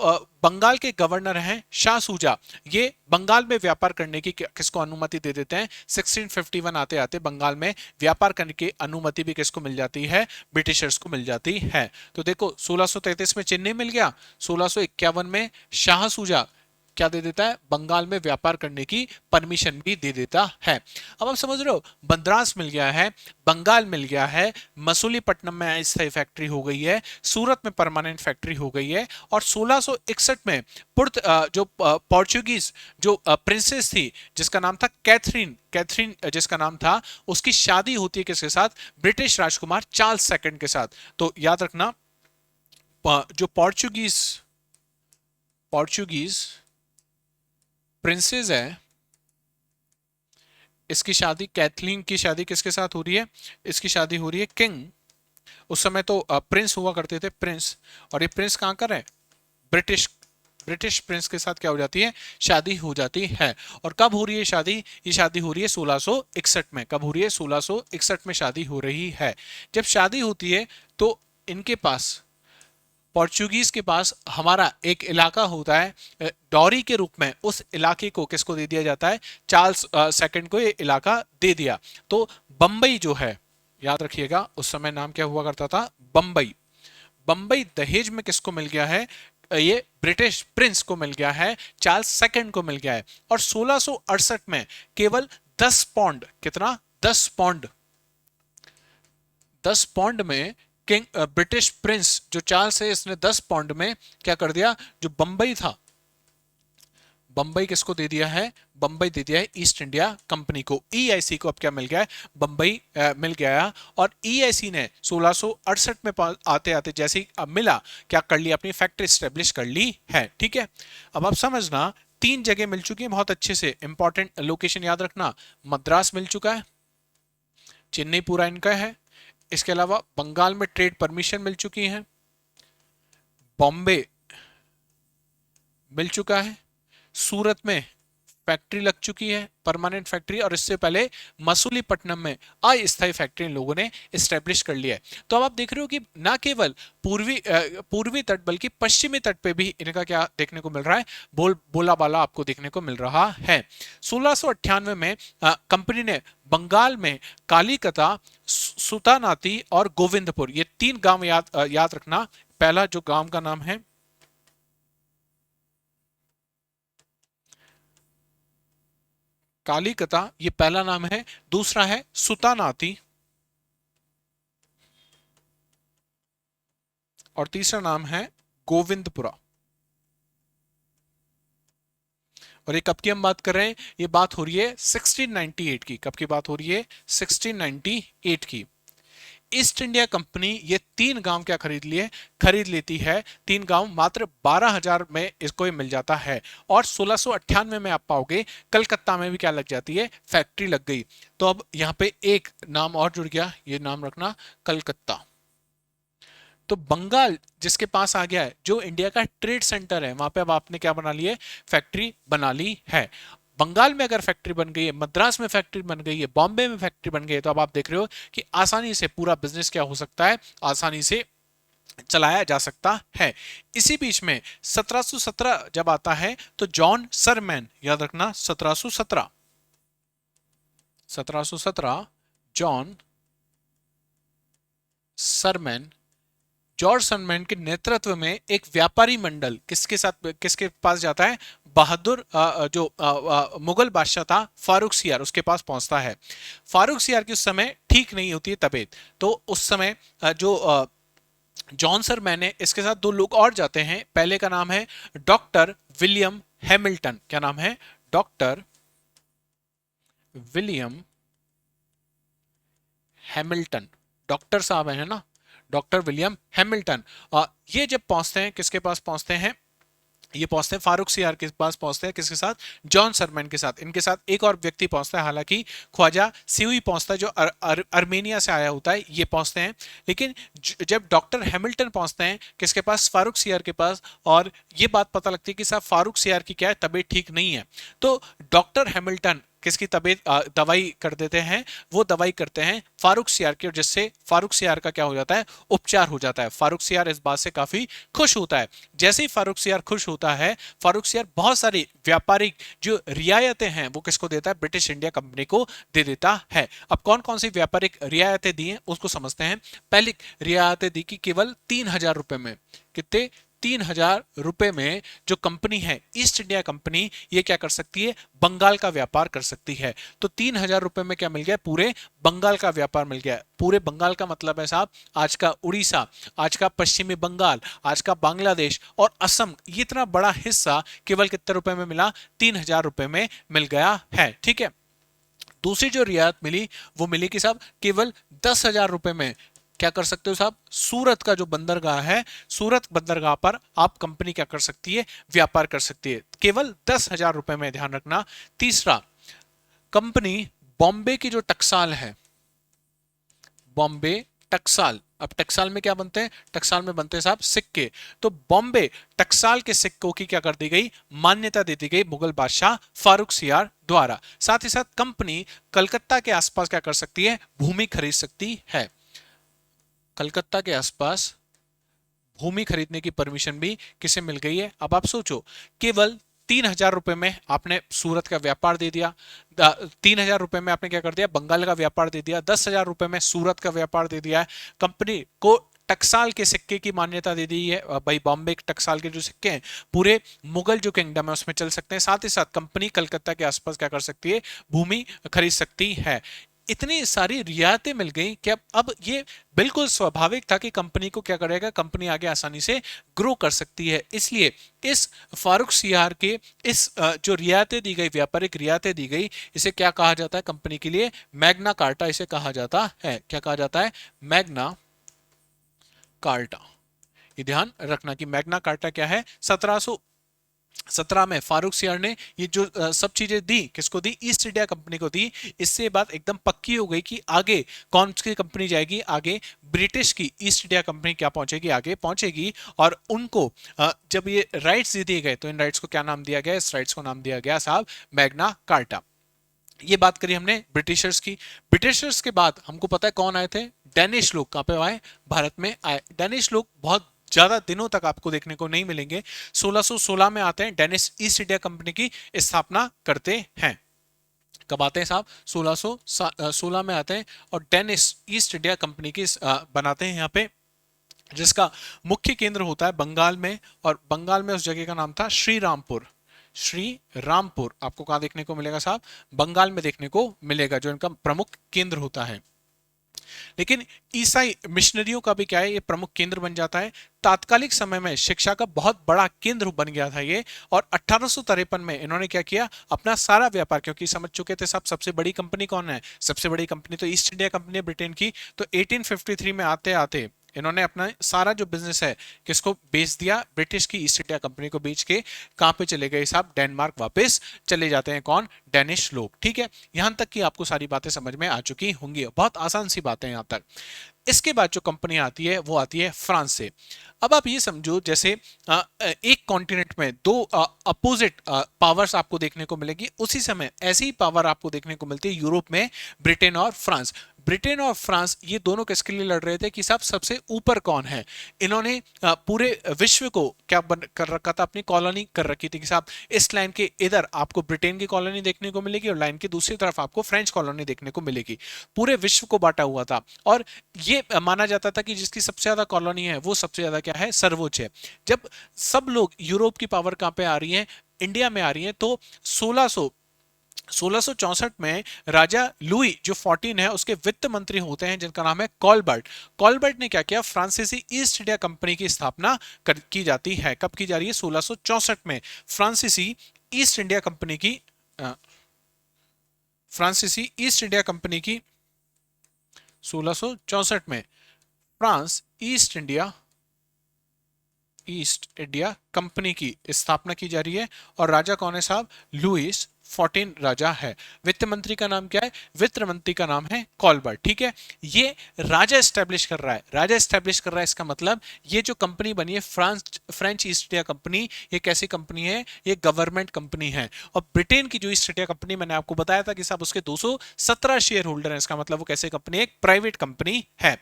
बंगाल के गवर्नर हैं शाह सूजा, ये बंगाल में व्यापार करने की किसको अनुमति दे देते हैं? 1651 आते आते बंगाल में व्यापार करने की अनुमति भी किसको मिल जाती है? ब्रिटिशर्स को मिल जाती है। तो देखो 1633 में चेन्नई मिल गया, 1651 में शाह सूजा क्या दे देता है? बंगाल में व्यापार करने की परमिशन भी दे देता है। अब आप समझ रहे हो, मद्रास मिल गया है, बंगाल मिल गया है, मसूलीपट्टनम में अस्थायी फैक्ट्री हो गई है, सूरत में परमानेंट फैक्ट्री हो गई है, और 1661 में जो पोर्चुगीज जो प्रिंसेस थी जिसका नाम था कैथरीन जिसका नाम था, उसकी शादी होती है किसके साथ? ब्रिटिश राजकुमार चार्ल्स सेकंड के साथ। तो याद रखना, जो पोर्चुगीज प्रिंसेस है, इसकी शादी, कैथलीन की शादी किसके साथ हो रही है? इसकी शादी हो रही है किंग, उस समय तो प्रिंस हुआ करते थे, प्रिंस। और ये प्रिंस कहां का है? ब्रिटिश प्रिंस के साथ क्या हो जाती है? शादी हो जाती है। और कब हो रही है शादी? ये शादी हो रही है 1661 में। कब हो रही है? 1661 में शादी हो रही है। जब शादी होती है तो इनके पास, पोर्चुगीज के पास, हमारा एक इलाका होता है डॉरी के रूप में, उस इलाके को किसको दे दिया जाता है? चार्ल्स सेकंड को ये इलाका दे दिया। तो बंबई जो है, याद रखिएगा, उस समय नाम क्या हुआ करता था? बंबई। बंबई दहेज में किसको मिल गया है? ये ब्रिटिश प्रिंस को मिल गया है, चार्ल्स सेकंड को मिल गया है। और 1668 में केवल 10 पौंड, कितना? 10 पौंड, 10 पौंड में किंग ब्रिटिश प्रिंस जो चार्ल्स है, इसने 10 पौंड में क्या कर दिया? जो बंबई था, बंबई किसको दे दिया है? बंबई दे दिया है ईस्ट इंडिया कंपनी को। ईआईसी को अब क्या मिल गया है? बंबई मिल गया। और ईआईसी ने 1668 में आते आते जैसे ही मिला, क्या कर लिया? अपनी फैक्ट्री स्टेब्लिश कर ली है। ठीक है। अब आप समझना, 3 जगह मिल चुकी है बहुत अच्छे से, इंपॉर्टेंट लोकेशन याद रखना। मद्रास मिल चुका है, चेन्नई पूरा इनका है, इसके अलावा बंगाल में ट्रेड परमिशन मिल चुकी है, बॉम्बे मिल चुका है, सूरत में फैक्ट्री लग चुकी है, परमानेंट फैक्ट्री, और इससे पहले मसूलीपट्टनम में अस्थायी फैक्ट्री इन लोगों ने स्टैब्लिश कर लिया है। तो अब आप देख रहे हो कि ना केवल पूर्वी तट बल्कि पश्चिमी तट पे भी इनका क्या देखने को मिल रहा है, बोलाबाला आपको देखने को मिल रहा है। 1698 में कंपनी ने बंगाल में कालीकता, सुतानाती और गोविंदपुर, ये 3 गांव याद रखना। पहला जो गांव का नाम है कालीकता, ये पहला नाम है। दूसरा है सुतानाती और तीसरा नाम है गोविंदपुरा। और ये कब की हम बात कर रहे हैं, ये बात हो रही है 1698 की। कब की बात हो रही है, 1698 की। ईस्ट इंडिया कंपनी ये 3 गांव क्या खरीद लेती है। 3 गांव मात्र 12,000 में इसको ही मिल जाता है। और 1698 में आप पाओगे कलकत्ता में भी क्या लग जाती है, फैक्ट्री लग गई। तो अब यहाँ पे एक नाम और जुड़ गया, ये नाम रखना, कलकत्ता। तो बंगाल जिसके पास आ गया है, जो इंडिया का ट्रेड सेंटर है, वहां पे अब आपने क्या बना ली है, फैक्ट्री बना ली है। बंगाल में अगर फैक्ट्री बन गई है, मद्रास में फैक्ट्री बन गई है, बॉम्बे में फैक्ट्री बन गई है, तो अब आप देख रहे हो कि आसानी से पूरा बिजनेस क्या हो सकता है, आसानी से चलाया जा सकता है। इसी बीच में 1717 जब आता है तो जॉन सरमैन, याद रखना 1717 जॉन सरमैन, जॉर्ज सरमैन के नेतृत्व में एक व्यापारी मंडल किसके पास जाता है, बहादुर मुगल बादशाह था फारूक सियार, उसके पास पहुंचता है। फारूक सियार की उस समय ठीक नहीं होती है तबीयत, तो उस समय जॉन सरमैन है, इसके साथ 2 लोग और जाते हैं। पहले का नाम है डॉक्टर विलियम हैमिल्टन। क्या नाम है, डॉक्टर विलियम हैमिल्टन, डॉक्टर साहब है ना, डॉक्टर विलियम हैमिल्टन। ये जब पहुंचते हैं, किसके पास पहुंचते हैं, ये पहुंचते हैं फारूक सियार के पास पहुंचते हैं, किसके साथ, जॉन सरमैन के साथ। इनके साथ एक और व्यक्ति पहुंचता है, हालांकि ख्वाजा सिउई पहुंचता है, जो अर्मेनिया से आया होता है, ये पहुंचते हैं। लेकिन जब डॉक्टर हैमिल्टन पहुंचते हैं किसके पास, फारूक सियार के पास, और ये बात पता लगती है कि साहब फारूक सियार की क्या है, तबीयत ठीक नहीं है। तो डॉक्टर हैमिल्टन किसकी तबीयत दवाई कर देते हैं, वो दवाई करते हैं फारूक सियार की, और जिससे फारूक सियार का क्या हो जाता है, उपचार हो जाता है। फारूक सियार इस बात से काफी खुश होता है। जैसे ही फारूक सियार खुश होता है, फारूक सियार बहुत सारी व्यापारिक जो रियायतें हैं वो किसको देता है, ब्रिटिश इंडिया कंपनी को दे देता है। अब कौन कौन सी व्यापारिक रियायतें दी हैं उसको समझते हैं। पहली रियायतें दी कि केवल 3,000 रुपए में, कितने, 3,000 रुपए में जो कंपनी है ईस्ट इंडिया कंपनी, ये क्या कर सकती है, बंगाल का व्यापार कर सकती है। तो 3,000 रुपए में क्या मिल गया, पूरे बंगाल का व्यापार मिल गया। पूरे बंगाल का मतलब है साहब आज का उड़ीसा, आज का पश्चिमी बंगाल, आज का बांग्लादेश और असम, ये इतना बड़ा हिस्सा केवल कितने रुपए में मिला, 3,000 रुपए में मिल गया है। ठीक है। दूसरी जो रियायत मिली वो मिली कि साहब केवल 10,000 रुपए में क्या कर सकते हो साहब, सूरत का जो बंदरगाह है, सूरत बंदरगाह पर आप कंपनी क्या कर सकती है, व्यापार कर सकती है, केवल 10,000 रुपए में, ध्यान रखना। तीसरा, कंपनी बॉम्बे की जो टकसाल है, बॉम्बे टकसाल, अब टकसाल में क्या बनते हैं, टकसाल में बनते हैं साहब सिक्के। तो बॉम्बे टकसाल के सिक्कों की क्या कर दी गई, मान्यता दे दी गई मुगल बादशाह फारूक सियार द्वारा। साथ ही साथ कंपनी कलकत्ता के आसपास क्या कर सकती है, भूमि खरीद सकती है। कलकत्ता के आसपास भूमि खरीदने की परमिशन भी किसे मिल गई है। अब आप सोचो, केवल 3,000 रुपए में आपने सूरत का व्यापार दे दिया, 3,000 रुपए में आपने क्या कर दिया, बंगाल का व्यापार दे दिया, 10,000 रुपए में सूरत का व्यापार दे दिया है। कंपनी को टकसाल के सिक्के की मान्यता दे दी है, भाई बॉम्बे टकसाल के जो सिक्के हैं पूरे मुगल जो किंगडम है उसमें चल सकते हैं। साथ ही साथ कंपनी कलकत्ता के आसपास क्या कर सकती है, भूमि खरीद सकती है। इतनी सारी रियायतें मिल गई कि अब ये बिल्कुल स्वाभाविक था कि कंपनी को क्या करेगा, कंपनी आगे आसानी से ग्रो कर सकती है। इसलिए इस फारूक सियार के इस जो रियायतें दी गई, व्यापारिक रियायतें दी गई, इसे क्या कहा जाता है, कंपनी के लिए मैग्ना कार्टा इसे कहा जाता है। क्या कहा जाता है, मैग्ना कार्टा। ये ध्यान रखना कि मैग्ना कार्टा क्या है, 1700 17 में फारूक सियार ने ये जो सब चीजें दी, किसको दी? ईस्ट इंडिया कंपनी को दी। इससे बात एकदम पक्की हो गई कि आगे कौन सी कंपनी जाएगी, आगे ब्रिटिश की ईस्ट इंडिया कंपनी क्या पहुंचेगी, आगे पहुंचेगी। और उनको जब ये राइट्स दे दिए गए तो इन राइट्स को क्या नाम दिया गया? इस राइट्स को नाम दिया गया साहब मैग्ना कार्टा। ये बात करी हमने ब्रिटिशर्स की। ब्रिटिशर्स के बाद हमको पता है कौन आए थे? डेनिश लोग। कहां पे आए? भारत में आए। डेनिश लोग बहुत ज्यादा दिनों तक आपको देखने को नहीं मिलेंगे। 1616 में आते हैं, डेनिश ईस्ट इंडिया कंपनी की स्थापना करते हैं। कब आते हैं साहब? 1616 में आते हैं और डेनिश ईस्ट इंडिया कंपनी की बनाते हैं यहाँ पे, जिसका मुख्य केंद्र होता है बंगाल में। और बंगाल में उस जगह का नाम था श्री रामपुर। श्री रामपुर आपको कहां देखने को मिलेगा साहब? बंगाल में देखने को मिलेगा, जो इनका प्रमुख केंद्र होता है। लेकिन ईसाई मिशनरियों का भी क्या है, ये प्रमुख केंद्र बन जाता है। तात्कालिक समय में शिक्षा का बहुत बड़ा केंद्र बन गया था ये। और 1853 में इन्होंने क्या किया? अपना सारा व्यापार, क्योंकि समझ चुके थे सब सबसे बड़ी कंपनी कौन है? सबसे बड़ी कंपनी तो ईस्ट इंडिया कंपनी है ब्रिटेन की। तो 1853 में आते आते इन्होंने अपना सारा जो बिजनेस है किसको बेच दिया? ब्रिटिश की ईस्ट इंडिया कंपनी को बेच के कहां पे चले गए साहब? डेनमार्क वापस चले जाते हैं। कौन? डेनिश लोग। ठीक है, यहां तक कि आपको सारी बातें समझ में आ चुकी होंगी। बहुत आसान सी बातें यहां तक। इसके बाद जो कंपनी आती है वो आती है फ्रांस से। अब आप ये समझो जैसे एक कॉन्टिनेंट में दो अपोजिट पावर्स आपको देखने को मिलेगी, उसी समय ऐसी ही पावर आपको देखने को मिलती है यूरोप में, ब्रिटेन और फ्रांस। ब्रिटेन और फ्रांस ये दोनों किसके लिए लड़ रहे थे कि साहब सबसे ऊपर कौन है। इन्होंने पूरे विश्व को क्या कर रखा था? अपनी कॉलोनी कर रखी थी कि साहब इस लाइन के इधर आपको ब्रिटेन की कॉलोनी देखने को मिलेगी और लाइन की दूसरी तरफ आपको फ्रेंच कॉलोनी देखने को मिलेगी। पूरे विश्व को बांटा हुआ था। और ये माना जाता था कि जिसकी सबसे ज्यादा कॉलोनी है वो सबसे ज्यादा क्या है? सर्वोच्च है। जब सब लोग यूरोप की पावर कहां पे आ रही है? इंडिया में आ रही है। तो 1664 में राजा लुई जो 14 है उसके वित्त मंत्री होते हैं, जिनका नाम है कॉलबर्ट। कॉलबर्ट ने क्या किया? फ्रांसीसी ईस्ट इंडिया कंपनी की स्थापना की जाती है। कब की जा रही है? 1664 में फ्रांसीसी ईस्ट इंडिया कंपनी की फ्रांसीसी ईस्ट इंडिया कंपनी की 1664 में फ्रांस ईस्ट इंडिया कंपनी की स्थापना की जा रही है। और राजा कौन है साहब? लुइस 14 राजा है। वित्त मंत्री का नाम क्या है? वित्त मंत्री का नाम है कॉलबर्ट। ठीक है, ये राजा एस्टेब्लिश कर रहा है। राजा एस्टेब्लिश कर रहा है, इसका मतलब ये जो कंपनी बनी है फ्रेंच ईस्ट इंडिया कंपनी, ये कैसी कंपनी है? ये गवर्नमेंट कंपनी है। और ब्रिटेन की जो ईस्ट इंडिया कंपनी, मैंने आपको बताया था कि साहब उसके 217 शेयर होल्डर हैं। इसका मतलब वो कैसे कंपनी है? एक प्राइवेट कंपनी है।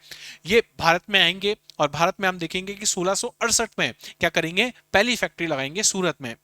ये भारत में आएंगे और भारत में हम देखेंगे कि 1668 में क्या करेंगे? पहली फैक्ट्री लगाएंगे सूरत में।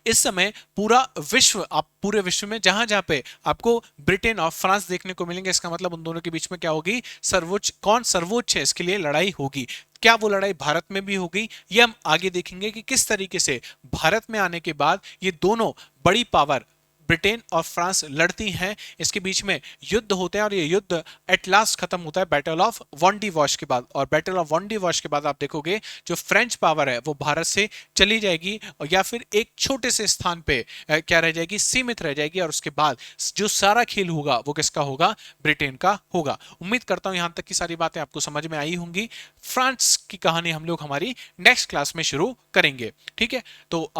इस समय पूरा विश्व, आप पूरे विश्व में जहां जहां पे आपको ब्रिटेन और फ्रांस देखने को मिलेंगे, इसका मतलब उन दोनों के बीच में क्या होगी? सर्वोच्च, कौन सर्वोच्च है इसके लिए लड़ाई होगी। क्या वो लड़ाई भारत में भी होगी? ये हम आगे देखेंगे कि किस तरीके से भारत में आने के बाद ये दोनों बड़ी पावर ब्रिटेन और फ्रांस लड़ती हैं। इसके बीच में युद्ध होते हैं और ये युद्ध एट लास्ट खत्म होता है बैटल ऑफ वॉन्डीवॉश के बाद। और बैटल ऑफ वॉन्डीवॉश के बाद आप देखोगे जो फ्रेंच पावर है वो भारत से चली जाएगी और या फिर एक छोटे से स्थान पे क्या रह जाएगी? सीमित रह जाएगी। और उसके बाद जो सारा खेल होगा वो किसका होगा? ब्रिटेन का होगा। उम्मीद करता हूं यहां तक की सारी बातें आपको समझ में आई होंगी। फ्रांस की कहानी हम लोग हमारी नेक्स्ट क्लास में शुरू करेंगे। ठीक है, तो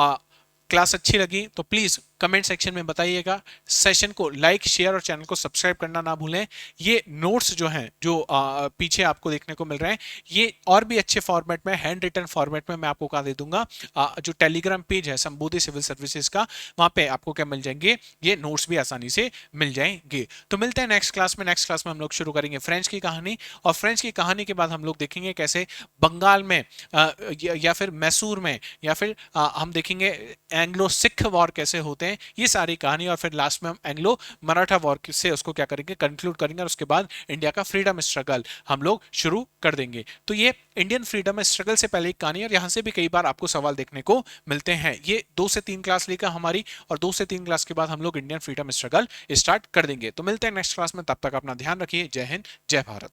क्लास अच्छी लगी तो प्लीज कमेंट सेक्शन में बताइएगा। सेशन को लाइक, शेयर और चैनल को सब्सक्राइब करना ना भूलें। ये नोट्स जो हैं, जो पीछे आपको देखने को मिल रहे हैं, ये और भी अच्छे फॉर्मेट में, हैंड रिटन फॉर्मेट में मैं आपको कहा दे दूंगा। जो टेलीग्राम पेज है संबोधि सिविल सर्विसेज का, वहां पे आपको क्या मिल जाएंगे? ये नोट्स भी आसानी से मिल जाएंगे। तो मिलते हैं नेक्स्ट क्लास में। नेक्स्ट क्लास में हम लोग शुरू करेंगे फ्रेंच की कहानी। और फ्रेंच की कहानी के बाद हम लोग देखेंगे कैसे बंगाल में या फिर मैसूर में या फिर हम देखेंगे एंग्लो सिख वॉर कैसे होते हैं, ये सारी कहानी। और फिर लास्ट में हम एंग्लो मराठा वॉर से उसको क्या करेंगे? कंक्लूड करेंगे। और उसके बाद इंडिया का फ्रीडम स्ट्रगल हम लोग शुरू कर देंगे। तो ये इंडियन फ्रीडम स्ट्रगल से पहले एक कहानी, और यहां से भी कई बार आपको सवाल देखने को मिलते हैं। ये 2 से 3 क्लास लेकर हमारी, और 2 से 3 क्लास के बाद हम लोग इंडियन फ्रीडम स्ट्रगल स्टार्ट कर देंगे। तो मिलते हैं नेक्स्ट क्लास में, तब तक अपना ध्यान रखिए। जय हिंद, जय भारत।